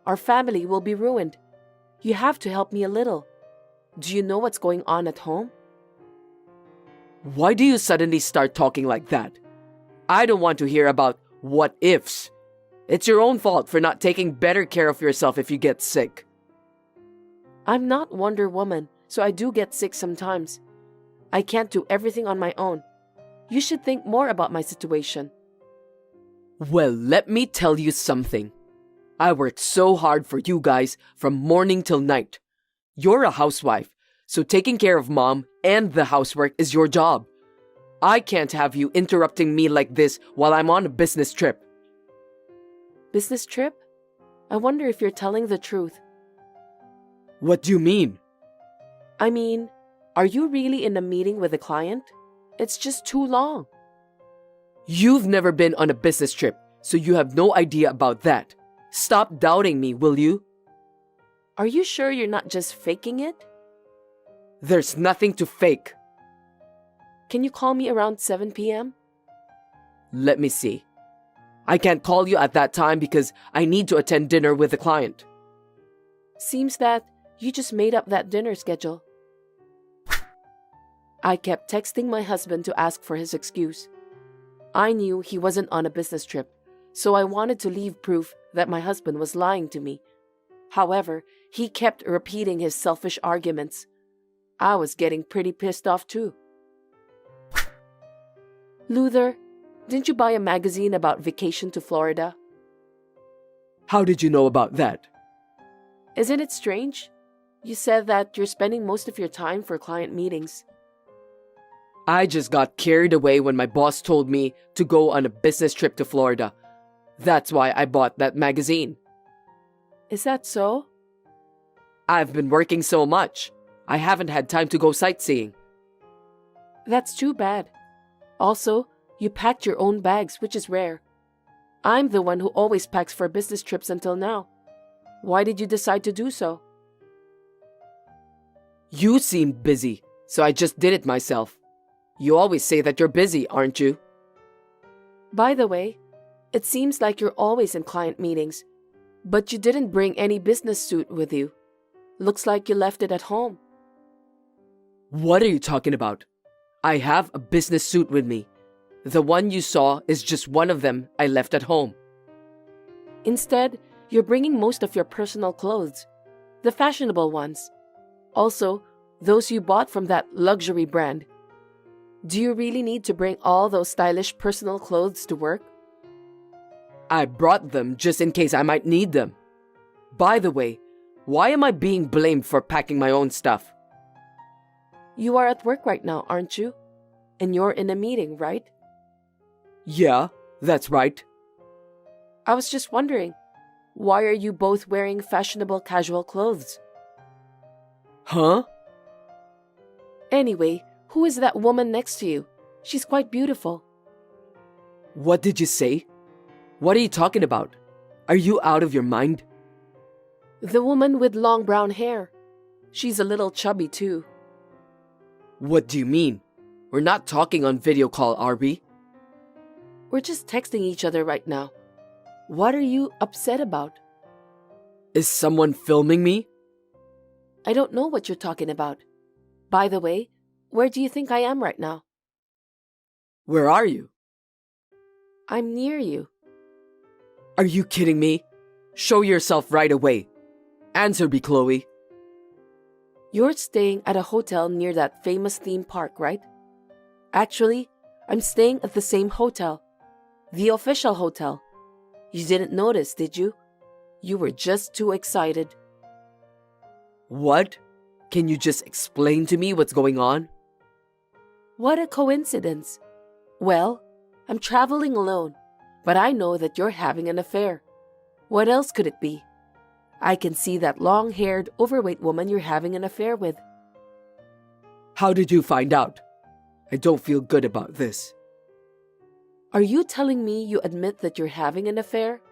Our family will be ruined. You have to help me a little. Do you know what's going on at home? Why do you suddenly start talking like that? I don't want to hear about what ifs. It's your own fault for not taking better care of yourself if you get sick. I'm not Wonder Woman, so I do get sick sometimes. I can't do everything on my own. You should think more about my situation. Well, let me tell you something. I worked so hard for you guys from morning till night. You're a housewife, so taking care of Mom and the housework is your job. I can't have you interrupting me like this while I'm on a business trip. Business trip? I wonder if you're telling the truth. What do you mean? I mean, are you really in a meeting with a client? It's just too long. You've never been on a business trip, so you have no idea about that. Stop doubting me, will you? Are you sure you're not just faking it? There's nothing to fake. Can you call me around 7 p.m.? Let me see. I can't call you at that time because I need to attend dinner with a client. Seems that you just made up that dinner schedule. I kept texting my husband to ask for his excuse. I knew he wasn't on a business trip, so I wanted to leave proof that my husband was lying to me. However, he kept repeating his selfish arguments. I was getting pretty pissed off too. Luther, didn't you buy a magazine about vacation to Florida? How did you know about that? Isn't it strange? You said that you're spending most of your time for client meetings. I just got carried away when my boss told me to go on a business trip to Florida. That's why I bought that magazine. Is that so? I've been working so much. I haven't had time to go sightseeing. That's too bad. Also, you packed your own bags, which is rare. I'm the one who always packs for business trips until now. Why did you decide to do so? You seemed busy, so I just did it myself. You always say that you're busy, aren't you? By the way, it seems like you're always in client meetings, but you didn't bring any business suit with you. Looks like you left it at home. What are you talking about? I have a business suit with me. The one you saw is just one of them I left at home. Instead, you're bringing most of your personal clothes, the fashionable ones. Also, those you bought from that luxury brand. Do you really need to bring all those stylish personal clothes to work? I brought them just in case I might need them. By the way, why am I being blamed for packing my own stuff? You are at work right now, aren't you? And you're in a meeting, right? Yeah, that's right. I was just wondering, why are you both wearing fashionable casual clothes? Huh? Anyway, who is that woman next to you? She's quite beautiful. What did you say? What are you talking about? Are you out of your mind? The woman with long brown hair. She's a little chubby too. What do you mean? We're not talking on video call, are we? We're just texting each other right now. What are you upset about? Is someone filming me? I don't know what you're talking about. By the way, where do you think I am right now? Where are you? I'm near you. Are you kidding me? Show yourself right away. Answer me, Chloe. You're staying at a hotel near that famous theme park, right? Actually, I'm staying at the same hotel. The official hotel. You didn't notice, did you? You were just too excited. What? Can you just explain to me what's going on? What a coincidence. Well, I'm traveling alone, but I know that you're having an affair. What else could it be? I can see that long-haired, overweight woman you're having an affair with. How did you find out? I don't feel good about this. Are you telling me you admit that you're having an affair?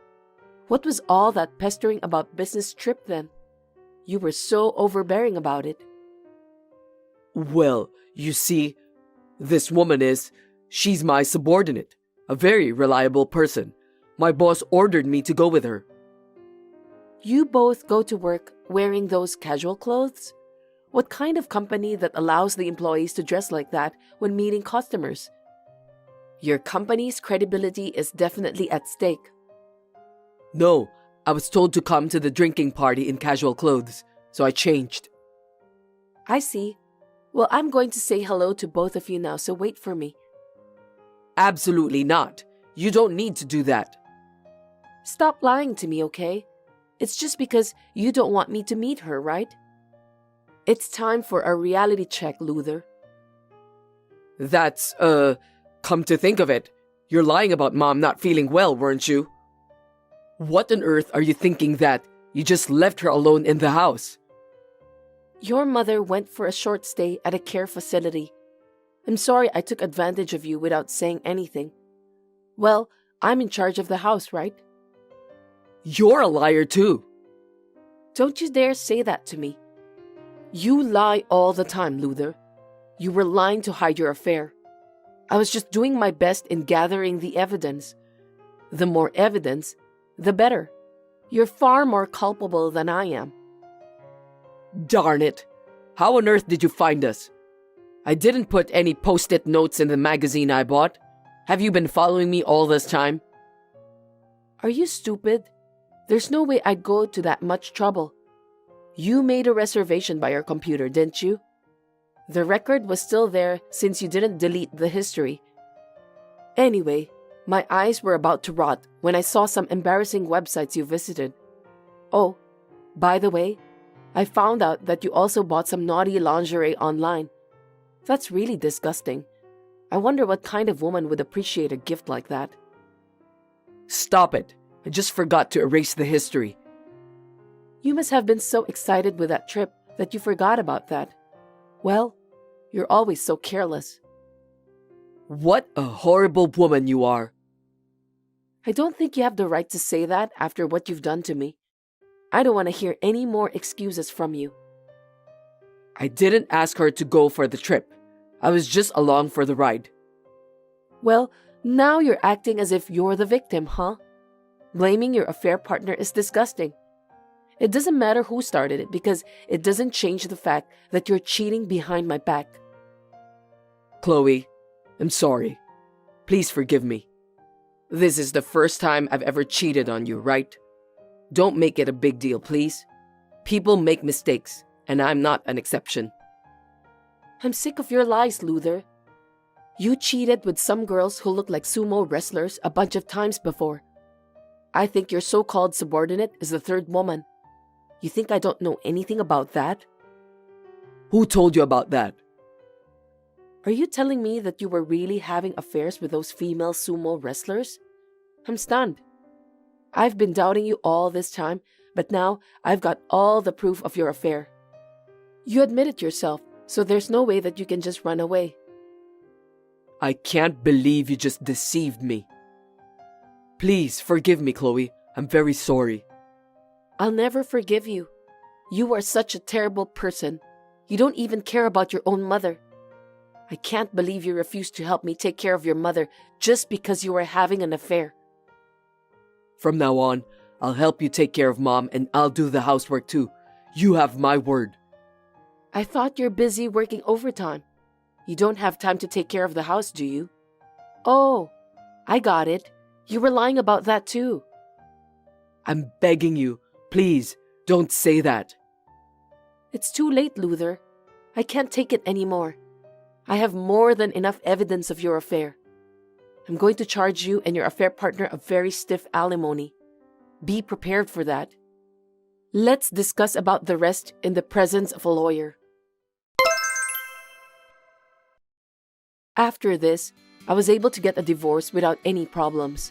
What was all that pestering about business trip then? You were so overbearing about it. Well, you see, this woman she's my subordinate, a very reliable person. My boss ordered me to go with her. You both go to work wearing those casual clothes? What kind of company that allows the employees to dress like that when meeting customers? Your company's credibility is definitely at stake. No, I was told to come to the drinking party in casual clothes, so I changed. I see. Well, I'm going to say hello to both of you now, so wait for me. Absolutely not. You don't need to do that. Stop lying to me, okay? It's just because you don't want me to meet her, right? It's time for a reality check, Luther. That's, come to think of it, you're lying about Mom not feeling well, weren't you? What on earth are you thinking that you just left her alone in the house? Your mother went for a short stay at a care facility. I'm sorry I took advantage of you without saying anything. Well, I'm in charge of the house, right? You're a liar too. Don't you dare say that to me. You lie all the time, Luther. You were lying to hide your affair. I was just doing my best in gathering the evidence. The more evidence, the better. You're far more culpable than I am. Darn it. How on earth did you find us? I didn't put any post-it notes in the magazine I bought. Have you been following me all this time? Are you stupid? There's no way I'd go to that much trouble. You made a reservation by your computer, didn't you? The record was still there since you didn't delete the history. Anyway, my eyes were about to rot when I saw some embarrassing websites you visited. Oh, by the way, I found out that you also bought some naughty lingerie online. That's really disgusting. I wonder what kind of woman would appreciate a gift like that. Stop it. I just forgot to erase the history. You must have been so excited with that trip that you forgot about that. Well, you're always so careless. What a horrible woman you are. I don't think you have the right to say that after what you've done to me. I don't want to hear any more excuses from you. I didn't ask her to go for the trip. I was just along for the ride. Well, now you're acting as if you're the victim, huh? Blaming your affair partner is disgusting. It doesn't matter who started it because it doesn't change the fact that you're cheating behind my back. Chloe, I'm sorry. Please forgive me. This is the first time I've ever cheated on you, right? Don't make it a big deal, please. People make mistakes, and I'm not an exception. I'm sick of your lies, Luther. You cheated with some girls who look like sumo wrestlers a bunch of times before. I think your so-called subordinate is the third woman. You think I don't know anything about that? Who told you about that? Are you telling me that you were really having affairs with those female sumo wrestlers? I'm stunned. I've been doubting you all this time, but now I've got all the proof of your affair. You admit it yourself, so there's no way that you can just run away. I can't believe you just deceived me. Please forgive me, Chloe. I'm very sorry. I'll never forgive you. You are such a terrible person. You don't even care about your own mother. I can't believe you refused to help me take care of your mother just because you were having an affair. From now on, I'll help you take care of Mom and I'll do the housework too. You have my word. I thought you're busy working overtime. You don't have time to take care of the house, do you? Oh, I got it. You were lying about that too. I'm begging you, please, don't say that. It's too late, Luther. I can't take it anymore. I have more than enough evidence of your affair. I'm going to charge you and your affair partner a very stiff alimony. Be prepared for that. Let's discuss about the rest in the presence of a lawyer. After this, I was able to get a divorce without any problems.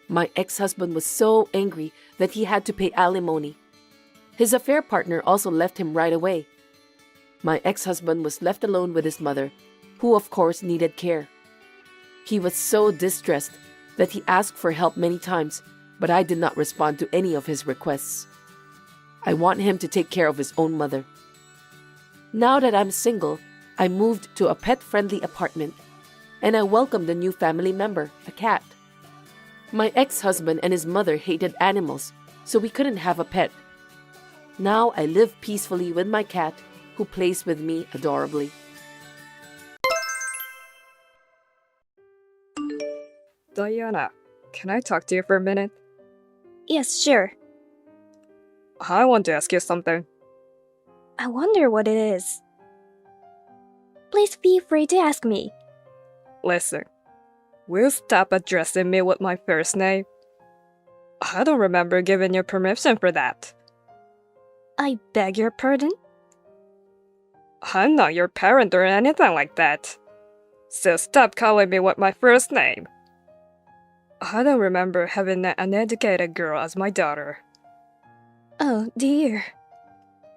My ex-husband was so angry that he had to pay alimony. His affair partner also left him right away. My ex-husband was left alone with his mother, who of course needed care. He was so distressed that he asked for help many times, but I did not respond to any of his requests. I want him to take care of his own mother. Now that I'm single, I moved to a pet-friendly apartment, and I welcomed a new family member, a cat. My ex-husband and his mother hated animals, so we couldn't have a pet. Now I live peacefully with my cat, who plays with me adorably. Diana, can I talk to you for a minute? Yes, sure. I want to ask you something. I wonder what it is. Please feel free to ask me. Listen, will you stop addressing me with my first name? I don't remember giving you permission for that. I beg your pardon? I'm not your parent or anything like that. So stop calling me with my first name. I don't remember having an uneducated girl as my daughter. Oh dear.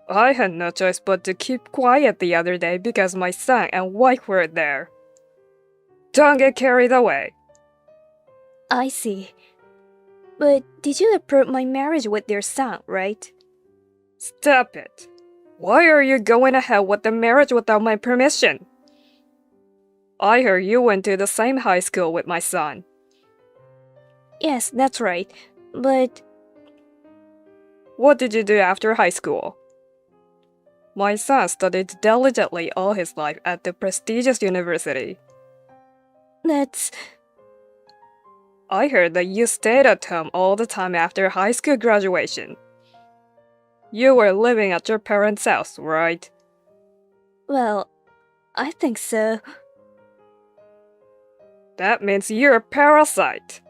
I had no choice but to keep quiet the other day because my son and wife were there. Don't get carried away. I see. But did you approve my marriage with your son, right? Stop it. Why are you going ahead with the marriage without my permission? I heard you went to the same high school with my son. Yes, that's right. But What did you do after high school? My son studied diligently all his life at the prestigious university. that's... I heard that you stayed at home all the time after high school graduation. You were living at your parents' house, right? Well, I think so. That means you're a parasite.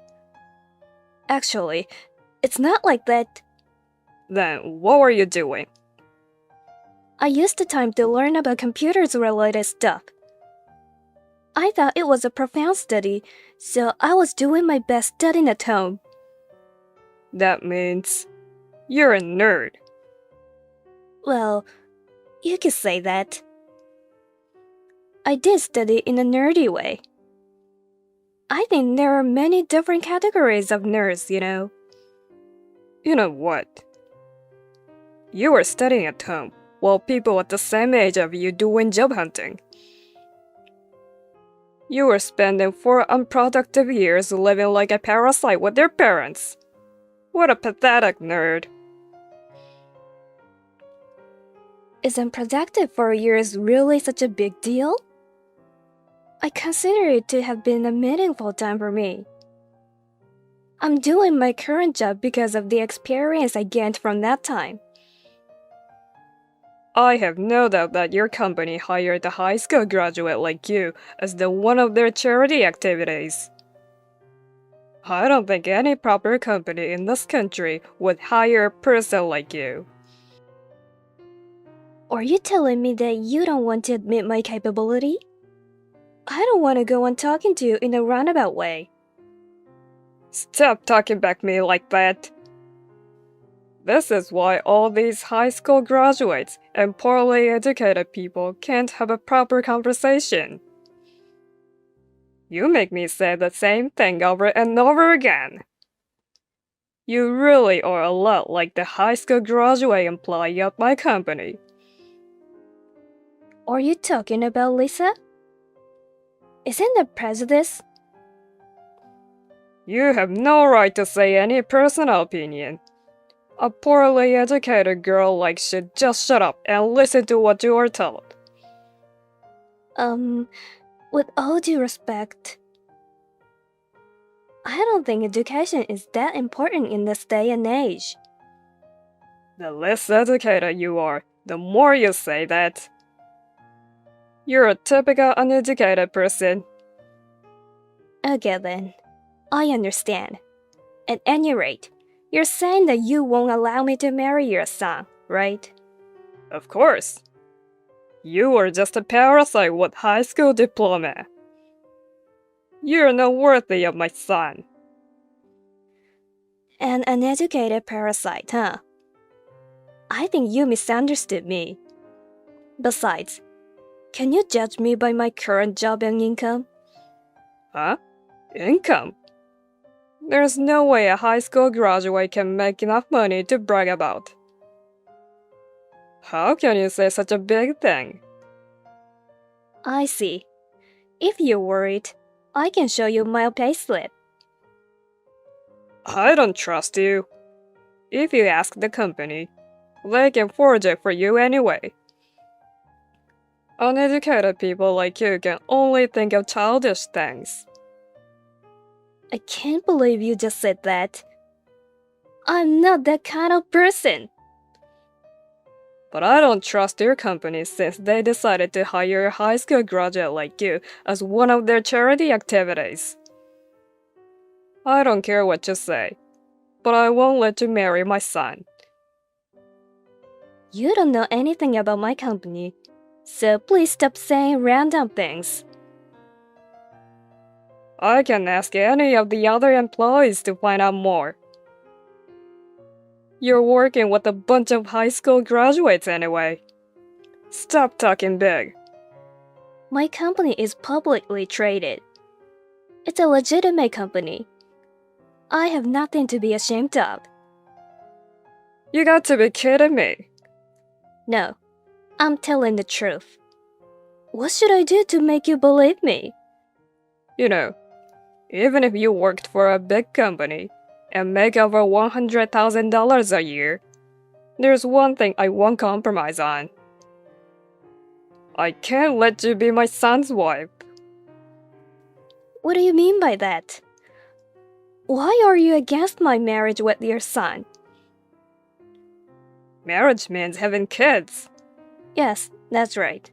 Actually, it's not like that. Then what were you doing? I used the time to learn about computers-related stuff. I thought it was a profound study, so I was doing my best studying at home. That means you're a nerd. Well, you could say that. I did study in a nerdy way. I think there are many different categories of nerds, you know. You know what? You were studying at home, while people at the same age of you doing job hunting. You were spending 4 unproductive years living like a parasite with your parents. What a pathetic nerd. Isn't productive for years really such a big deal? I consider it to have been a meaningful time for me. I'm doing my current job because of the experience I gained from that time. I have no doubt that your company hired a high school graduate like you as the one of their charity activities. I don't think any proper company in this country would hire a person like you. Are you telling me that you don't want to admit my capability? I don't want to go on talking to you in a roundabout way. Stop talking back me like that. This is why all these high school graduates and poorly educated people can't have a proper conversation. You make me say the same thing over and over again. You really are a lot like the high school graduate employee at my company. Are you talking about Lisa? Isn't that prejudice? You have no right to say any personal opinion. A poorly educated girl like should just shut up and listen to what you are told. With all due respect, I don't think education is that important in this day and age. The less educated you are, the more you say that. You're a typical uneducated person. Okay then, I understand. At any rate, you're saying that you won't allow me to marry your son, right? Of course. You are just a parasite with high school diploma. You're not worthy of my son. An uneducated parasite, huh? I think you misunderstood me. Besides, can you judge me by my current job and income? Huh? Income? There's no way a high school graduate can make enough money to brag about. How can you say such a big thing? I see. If you're worried, I can show you my payslip. I don't trust you. If you ask the company, they can forge it for you anyway. Uneducated people like you can only think of childish things. I can't believe you just said that. I'm not that kind of person. But I don't trust your company since they decided to hire a high school graduate like you as one of their charity activities. I don't care what you say, but I won't let you marry my son. You don't know anything about my company, so please stop saying random things. I can ask any of the other employees to find out more. You're working with a bunch of high school graduates anyway. Stop talking big. My company is publicly traded. It's a legitimate company. I have nothing to be ashamed of. You got to be kidding me. No, I'm telling the truth. What should I do to make you believe me? You know, even if you worked for a big company and make over $100,000 a year, there's one thing I won't compromise on. I can't let you be my son's wife. What do you mean by that? Why are you against my marriage with your son? Marriage means having kids. Yes, that's right.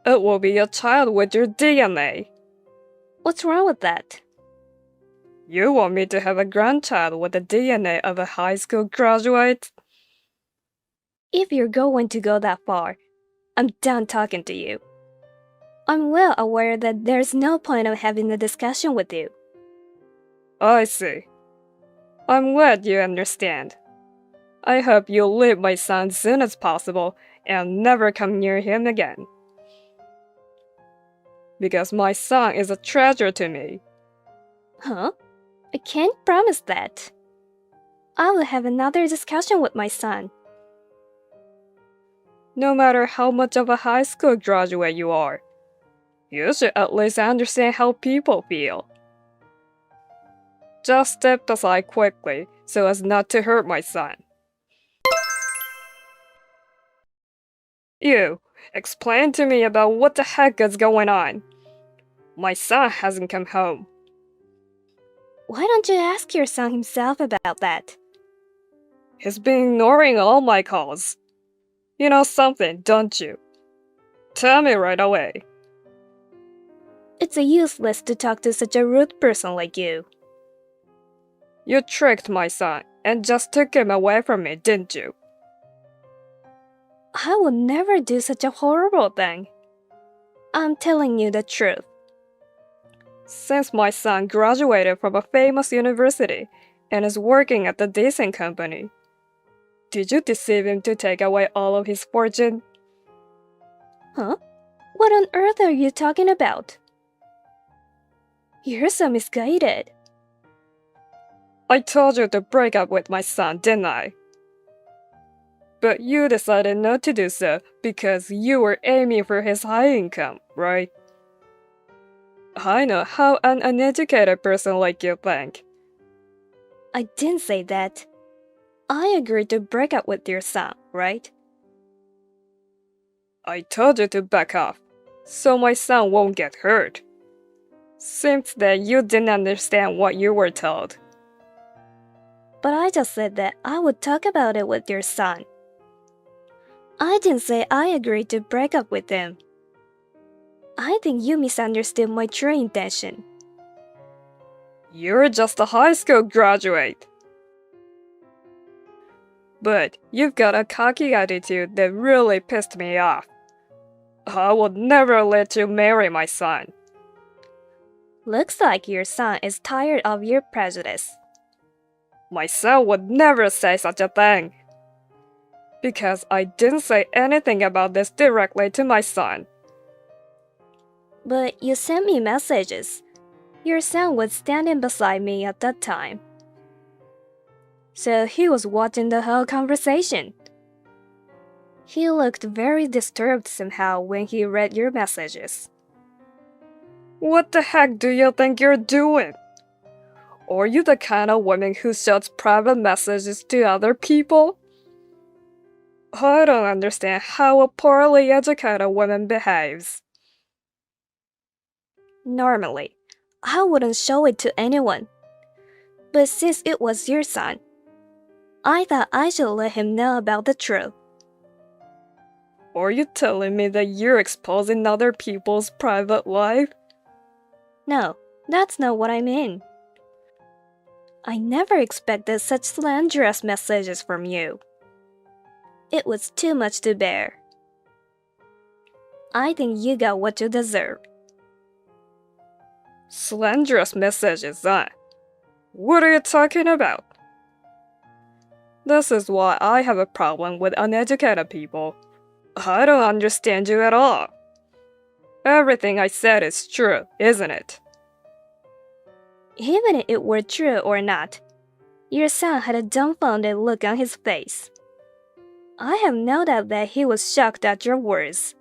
It will be a child with your DNA. What's wrong with that? You want me to have a grandchild with the DNA of a high school graduate? If you're going to go that far, I'm done talking to you. I'm well aware that there's no point of having a discussion with you. I see. I'm glad you understand. I hope you'll leave my son as soon as possible and never come near him again. Because my son is a treasure to me. Huh? I can't promise that. I will have another discussion with my son. No matter how much of a high school graduate you are, you should at least understand how people feel. Just step aside quickly so as not to hurt my son. You, explain to me about what the heck is going on. My son hasn't come home. Why don't you ask your son himself about that? He's been ignoring all my calls. You know something, don't you? Tell me right away. It's useless to talk to such a rude person like you. You tricked my son and just took him away from me, didn't you? I would never do such a horrible thing. I'm telling you the truth. Since my son graduated from a famous university and is working at a decent company, did you deceive him to take away all of his fortune? Huh? What on earth are you talking about? You're so misguided. I told you to break up with my son, didn't I? But you decided not to do so because you were aiming for his high income, right? I know how an uneducated person like you think. I didn't say that. I agreed to break up with your son, right? I told you to back off, so my son won't get hurt. Seems that you didn't understand what you were told. But I just said that I would talk about it with your son. I didn't say I agreed to break up with him. I think you misunderstood my true intention. You're just a high school graduate. But you've got a cocky attitude that really pissed me off. I would never let you marry my son. Looks like your son is tired of your prejudice. My son would never say such a thing. Because I didn't say anything about this directly to my son. But you sent me messages. Your son was standing beside me at that time. So he was watching the whole conversation. He looked very disturbed somehow when he read your messages. What the heck do you think you're doing? Are you the kind of woman who sends private messages to other people? I don't understand how a poorly educated woman behaves. Normally, I wouldn't show it to anyone. But since it was your son, I thought I should let him know about the truth. Are you telling me that you're exposing other people's private life? No, that's not what I mean. I never expected such slanderous messages from you. It was too much to bear. I think you got what you deserve. Slanderous messages, huh? What are you talking about? This is why I have a problem with uneducated people. I don't understand you at all. Everything I said is true, isn't it? Even if it were true or not, your son had a dumbfounded look on his face. I have no doubt that he was shocked at your words.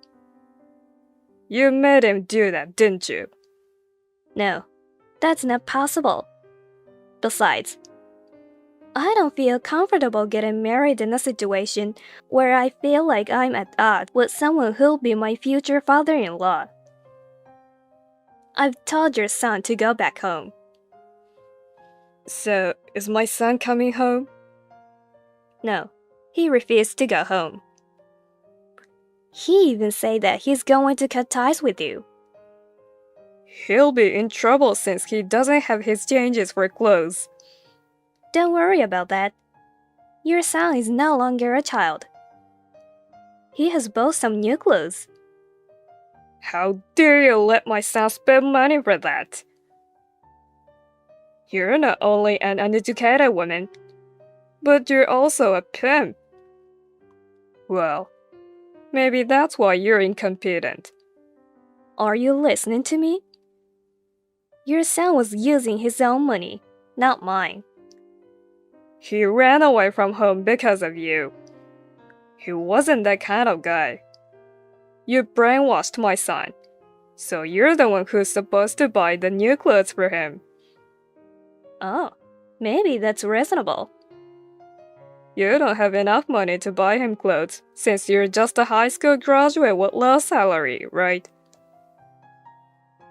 You made him do that, didn't you? No, that's not possible. Besides, I don't feel comfortable getting married in a situation where I feel like I'm at odds with someone who'll be my future father-in-law. I've told your son to go back home. So, is my son coming home? No, he refused to go home. He even said that he's going to cut ties with you. He'll be in trouble since he doesn't have his changes for clothes. Don't worry about that. Your son is no longer a child. He has bought some new clothes. How dare you let my son spend money for that? You're not only an uneducated woman, but you're also a pimp. Well, maybe that's why you're incompetent. Are you listening to me? Your son was using his own money, not mine. He ran away from home because of you. He wasn't that kind of guy. You brainwashed my son, so you're the one who's supposed to buy the new clothes for him. Oh, maybe that's reasonable. You don't have enough money to buy him clothes since you're just a high school graduate with low salary, right?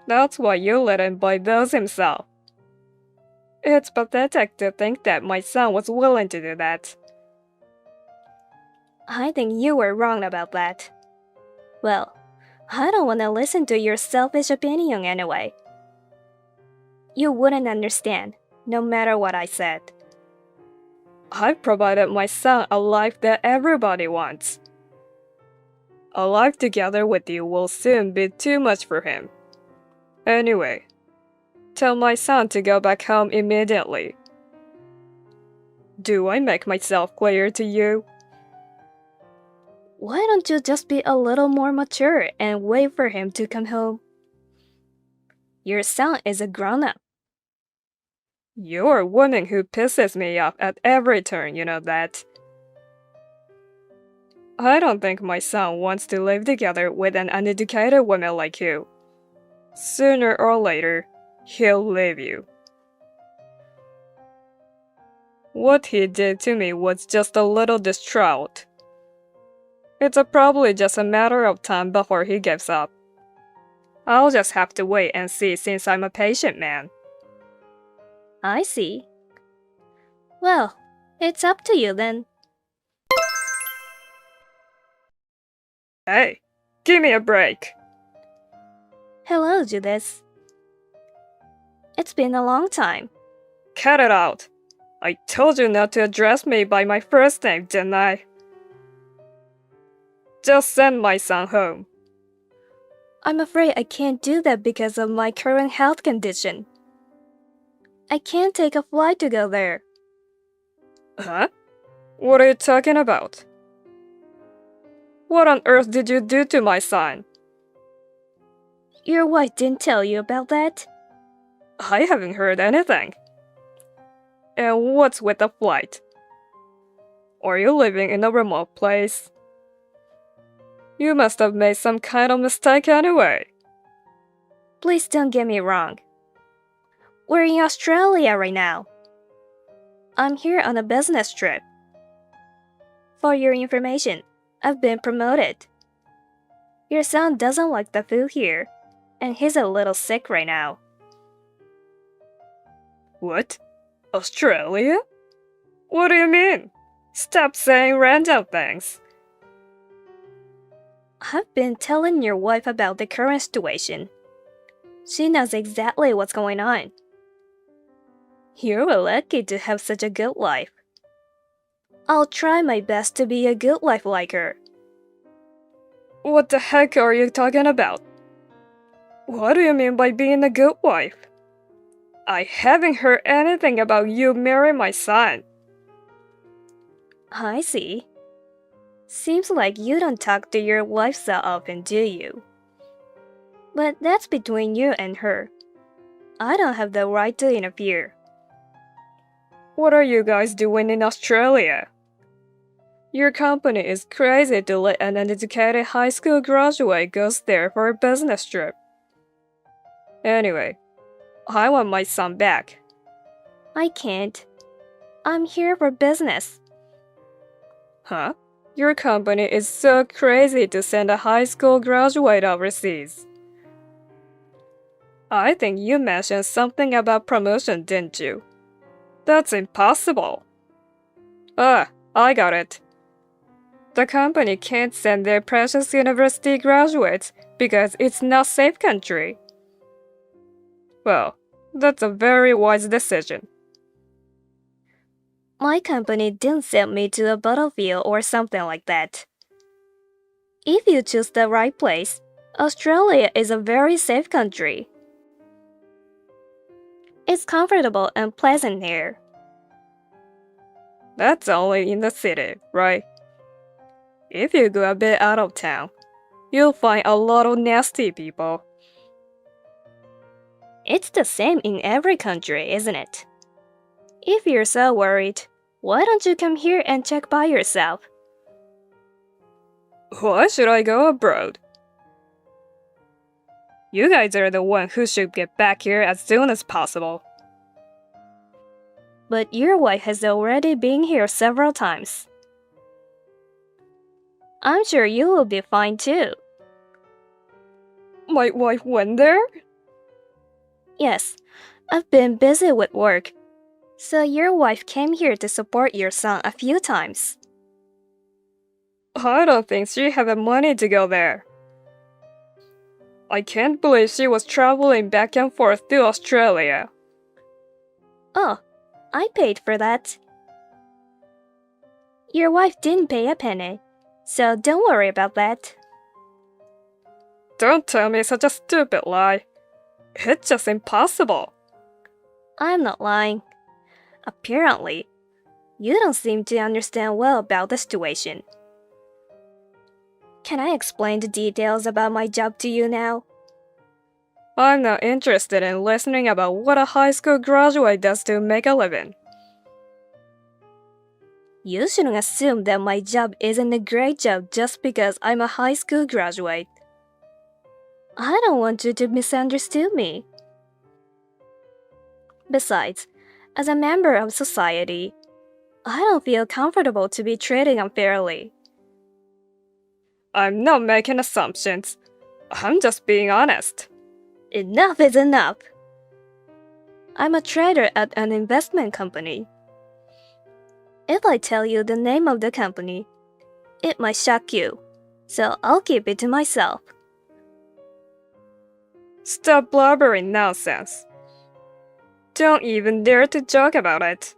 That's why you let him buy those himself. It's pathetic to think that my son was willing to do that. I think you were wrong about that. Well, I don't want to listen to your selfish opinion anyway. You wouldn't understand, no matter what I said. I've provided my son a life that everybody wants. A life together with you will soon be too much for him. Anyway, tell my son to go back home immediately. Do I make myself clear to you? Why don't you just be a little more mature and wait for him to come home? Your son is a grown-up. You're a woman who pisses me off at every turn, you know that. I don't think my son wants to live together with an uneducated woman like you. Sooner or later, he'll leave you. What he did to me was just a little distraught. It's probably just a matter of time before he gives up. I'll just have to wait and see since I'm a patient man. I see. Well, it's up to you then. Hey, give me a break. Hello, Judith. It's been a long time. Cut it out. I told you not to address me by my first name, didn't I? Just send my son home. I'm afraid I can't do that because of my current health condition. I can't take a flight to go there. Huh? What are you talking about? What on earth did you do to my son? Your wife didn't tell you about that? I haven't heard anything. And what's with the flight? Are you living in a remote place? You must have made some kind of mistake anyway. Please don't get me wrong. We're in Australia right now. I'm here on a business trip. For your information, I've been promoted. Your son doesn't like the food here, and he's a little sick right now. What? Australia? What do you mean? Stop saying random things. I've been telling your wife about the current situation. She knows exactly what's going on. You're lucky to have such a good wife. I'll try my best to be a good wife like her. What the heck are you talking about? What do you mean by being a good wife? I haven't heard anything about you marrying my son. I see. Seems like you don't talk to your wife so often, do you? But that's between you and her. I don't have the right to interfere. What are you guys doing in Australia? Your company is crazy to let an uneducated high school graduate go there for a business trip. Anyway, I want my son back. I can't. I'm here for business. Huh? Your company is so crazy to send a high school graduate overseas. I think you mentioned something about promotion, didn't you? That's impossible. I got it. The company can't send their precious university graduates because it's not safe country. Well, that's a very wise decision. My company didn't send me to a battlefield or something like that. If you choose the right place, Australia is a very safe country. It's comfortable and pleasant here. That's only in the city, right? If you go a bit out of town, you'll find a lot of nasty people. It's the same in every country, isn't it? If you're so worried, why don't you come here and check by yourself? Why should I go abroad? You guys are the one who should get back here as soon as possible. But your wife has already been here several times. I'm sure you will be fine too. My wife went there? Yes, I've been busy with work. So your wife came here to support your son a few times. I don't think she had the money to go there. I can't believe she was traveling back and forth to Australia. Oh, I paid for that. Your wife didn't pay a penny, so don't worry about that. Don't tell me such a stupid lie. It's just impossible. I'm not lying. Apparently, you don't seem to understand well about the situation. Can I explain the details about my job to you now? I'm not interested in listening about what a high school graduate does to make a living. You shouldn't assume that my job isn't a great job just because I'm a high school graduate. I don't want you to misunderstand me. Besides, as a member of society, I don't feel comfortable to be treated unfairly. I'm not making assumptions. I'm just being honest. Enough is enough. I'm a trader at an investment company. If I tell you the name of the company, it might shock you, so I'll keep it to myself. Stop blabbering nonsense. Don't even dare to joke about it.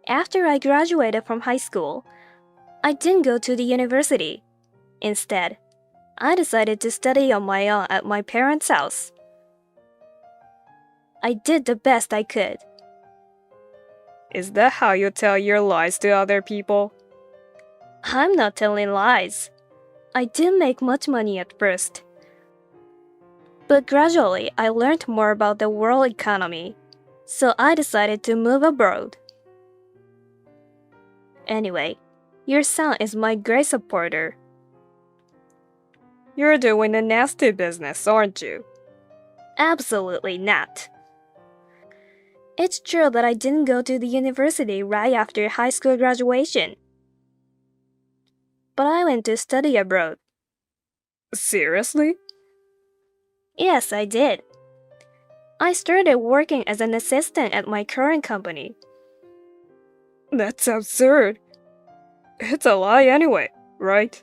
After I graduated from high school, I didn't go to the university. Instead, I decided to study on my own at my parents' house. I did the best I could. Is that how you tell your lies to other people? I'm not telling lies. I didn't make much money at first. But gradually, I learned more about the world economy, so I decided to move abroad. Anyway, your son is my great supporter. You're doing a nasty business, aren't you? Absolutely not. It's true that I didn't go to the university right after high school graduation. But I went to study abroad. Seriously? Yes, I did. I started working as an assistant at my current company. That's absurd. It's a lie anyway, right?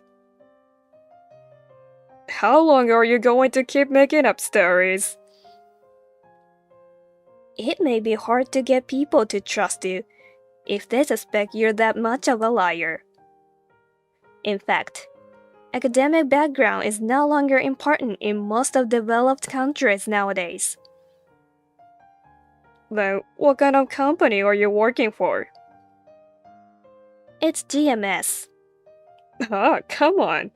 How long are you going to keep making up stories? It may be hard to get people to trust you if they suspect you're that much of a liar. In fact, academic background is no longer important in most of developed countries nowadays. Then, what kind of company are you working for? It's GMS. Ah, come on.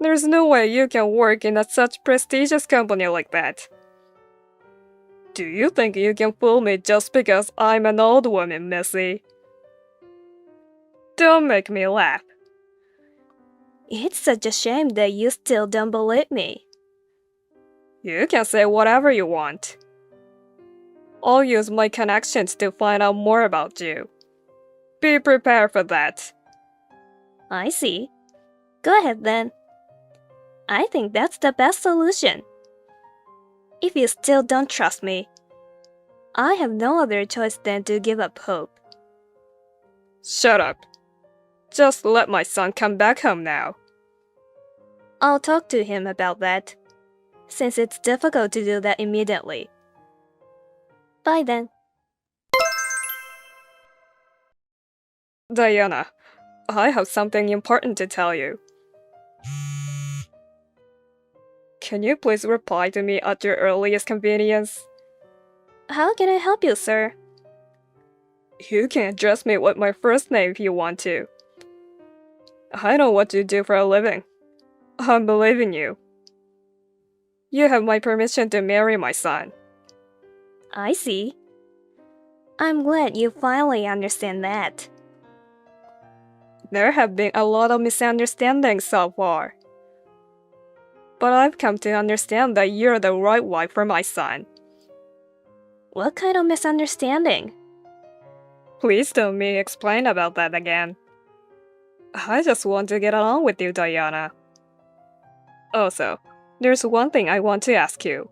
There's no way you can work in such prestigious company like that. Do you think you can fool me just because I'm an old woman, Missy? Don't make me laugh. It's such a shame that you still don't believe me. You can say whatever you want. I'll use my connections to find out more about you. Be prepared for that. I see. Go ahead then. I think that's the best solution. If you still don't trust me, I have no other choice than to give up hope. Shut up. Just let my son come back home now. I'll talk to him about that, since it's difficult to do that immediately. Bye then. Diana, I have something important to tell you. Can you please reply to me at your earliest convenience? How can I help you, sir? You can address me with my first name if you want to. I know what you do for a living. I believe in you. You have my permission to marry my son. I see. I'm glad you finally understand that. There have been a lot of misunderstandings so far. But I've come to understand that you're the right wife for my son. What kind of misunderstanding? Please don't me explain about that again. I just want to get along with you, Diana. Also, there's one thing I want to ask you.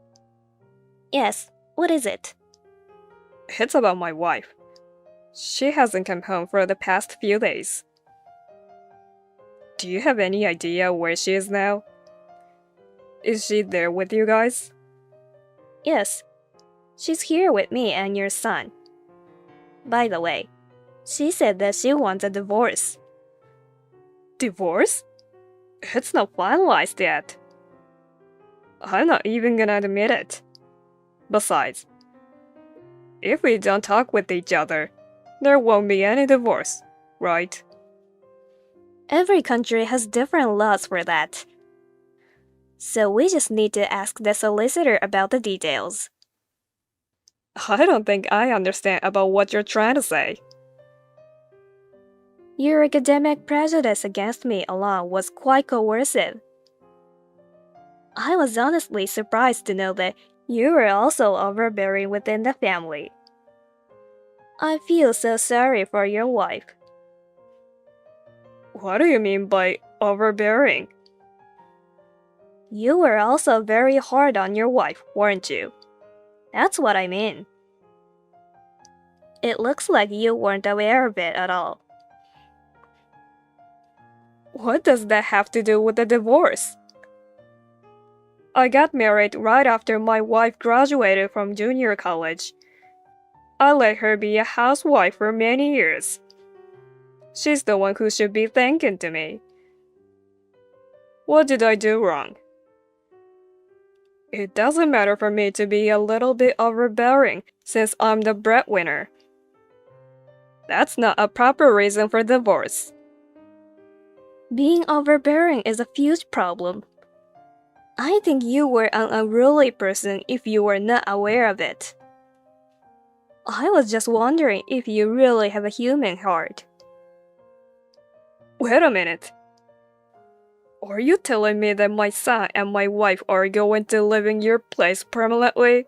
Yes, what is it? It's about my wife. She hasn't come home for the past few days. Do you have any idea where she is now? Is she there with you guys? Yes, she's here with me and your son. By the way, she said that she wants a divorce. Divorce? It's not finalized yet. I'm not even gonna admit it. Besides, if we don't talk with each other, there won't be any divorce, right? Every country has different laws for that. So we just need to ask the solicitor about the details. I don't think I understand about what you're trying to say. Your academic prejudice against me alone was quite coercive. I was honestly surprised to know that you were also overbearing within the family. I feel so sorry for your wife. What do you mean by overbearing? You were also very hard on your wife, weren't you? That's what I mean. It looks like you weren't aware of it at all. What does that have to do with the divorce? I got married right after my wife graduated from junior college. I let her be a housewife for many years. She's the one who should be thanking to me. What did I do wrong? It doesn't matter for me to be a little bit overbearing since I'm the breadwinner. That's not a proper reason for divorce. Being overbearing is a huge problem. I think you were an unruly person if you were not aware of it. I was just wondering if you really have a human heart. Wait a minute. Are you telling me that my son and my wife are going to live in your place permanently?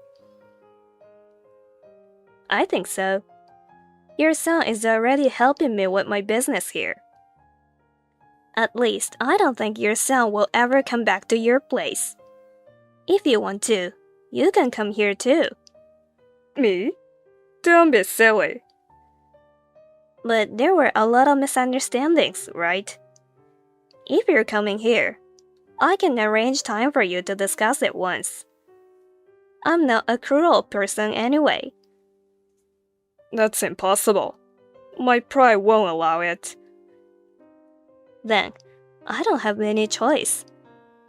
I think so. Your son is already helping me with my business here. At least, I don't think your son will ever come back to your place. If you want to, you can come here too. Me? Don't be silly. But there were a lot of misunderstandings, right? If you're coming here, I can arrange time for you to discuss it once. I'm not a cruel person anyway. That's impossible. My pride won't allow it. Then, I don't have any choice.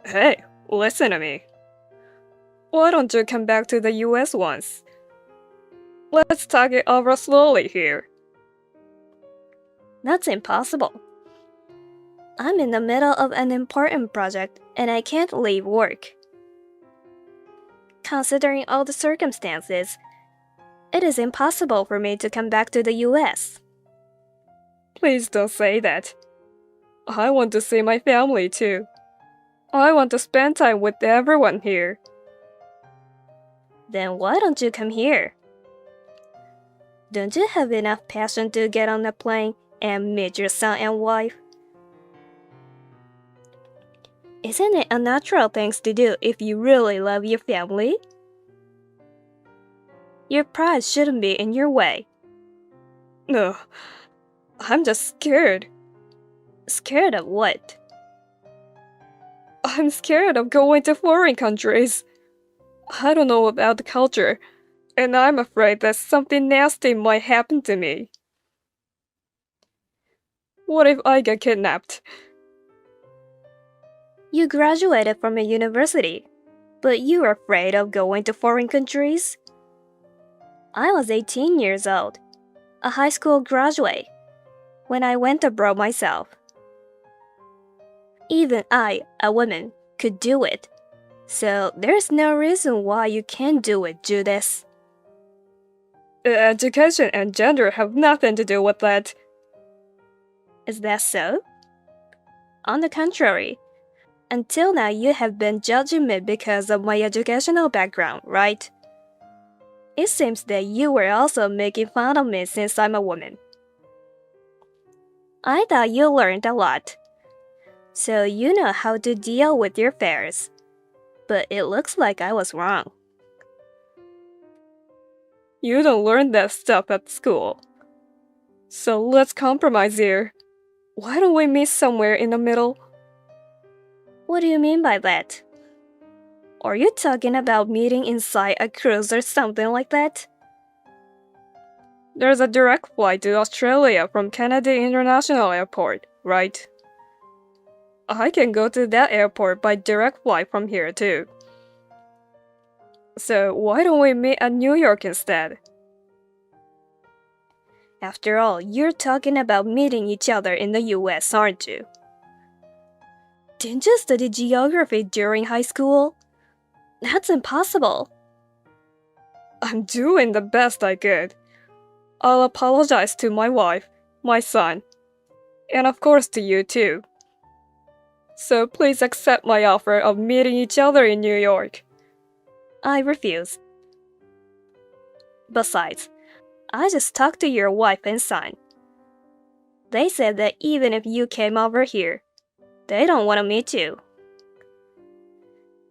Hey, listen to me. Why don't you come back to the US once? Let's talk it over slowly here. That's impossible. I'm in the middle of an important project and I can't leave work. Considering all the circumstances, it is impossible for me to come back to the US. Please don't say that. I want to see my family too. I want to spend time with everyone here. Then why don't you come here? Don't you have enough passion to get on a plane and meet your son and wife? Isn't it a natural thing to do if you really love your family? Your pride shouldn't be in your way. No, I'm just scared. Scared of what? I'm scared of going to foreign countries. I don't know about the culture, and I'm afraid that something nasty might happen to me. What if I get kidnapped? You graduated from a university, but you are afraid of going to foreign countries? I was 18 years old, a high school graduate, when I went abroad myself. Even I, a woman, could do it. So there's no reason why you can't do it, Judas. Education and gender have nothing to do with that. Is that so? On the contrary, until now you have been judging me because of my educational background, right? It seems that you were also making fun of me since I'm a woman. I thought you learned a lot, so you know how to deal with your fears. But it looks like I was wrong. You don't learn that stuff at school. So let's compromise here. Why don't we meet somewhere in the middle? What do you mean by that? Are you talking about meeting inside a cruise or something like that? There's a direct flight to Australia from Kennedy International Airport, right? I can go to that airport by direct flight from here too. So why don't we meet at New York instead? After all, you're talking about meeting each other in the US, aren't you? Didn't you study geography during high school? That's impossible. I'm doing the best I could. I'll apologize to my wife, my son, and of course to you too. So please accept my offer of meeting each other in New York. I refuse. Besides, I just talked to your wife and son. They said that even if you came over here, they don't want to meet you.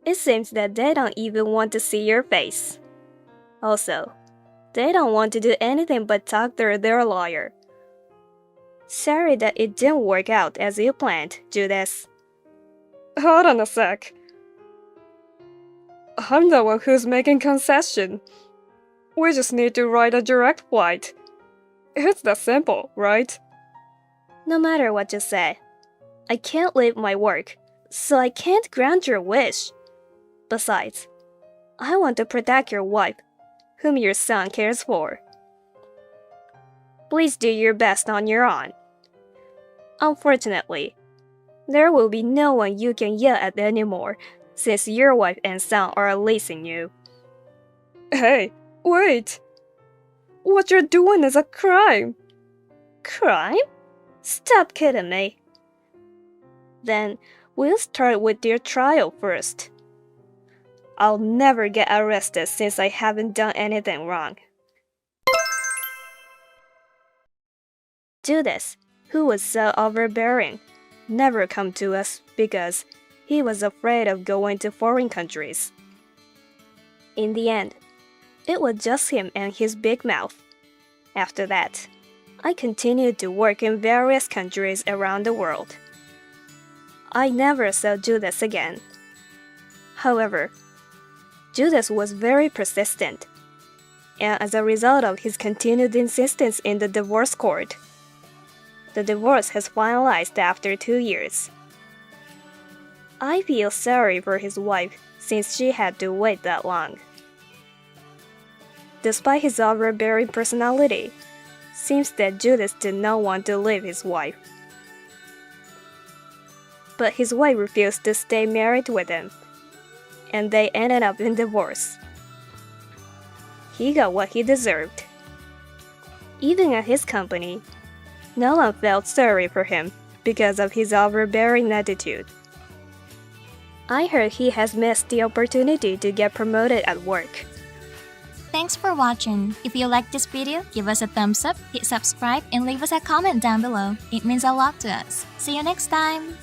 It seems that they don't even want to see your face. Also, they don't want to do anything but talk to their lawyer. Sorry that it didn't work out as you planned, Judas. Hold on a sec. I'm the one who's making concession. We just need to ride a direct flight. It's that simple, right? No matter what you say, I can't leave my work, so I can't grant your wish. Besides, I want to protect your wife, whom your son cares for. Please do your best on your own. Unfortunately, there will be no one you can yell at anymore, since your wife and son are releasing you. Hey, wait! What you're doing is a crime! Crime? Stop kidding me. Then we'll start with your trial first. I'll never get arrested since I haven't done anything wrong. Judas, who was so overbearing, never come to us because he was afraid of going to foreign countries. In the end, it was just him and his big mouth. After that, I continued to work in various countries around the world. I never saw Judas again. However, Judas was very persistent, and as a result of his continued insistence in the divorce court, the divorce has finalized after 2 years. I feel sorry for his wife since she had to wait that long. Despite his overbearing personality, Seems that Judas did not want to leave his wife. But his wife refused to stay married with him, and they ended up in divorce. He got what he deserved. Even at his company, no one felt sorry for him because of his overbearing attitude. I heard he has missed the opportunity to get promoted at work. Thanks for watching. If you liked this video, give us a thumbs up, hit subscribe, and leave us a comment down below. It means a lot to us. See you next time!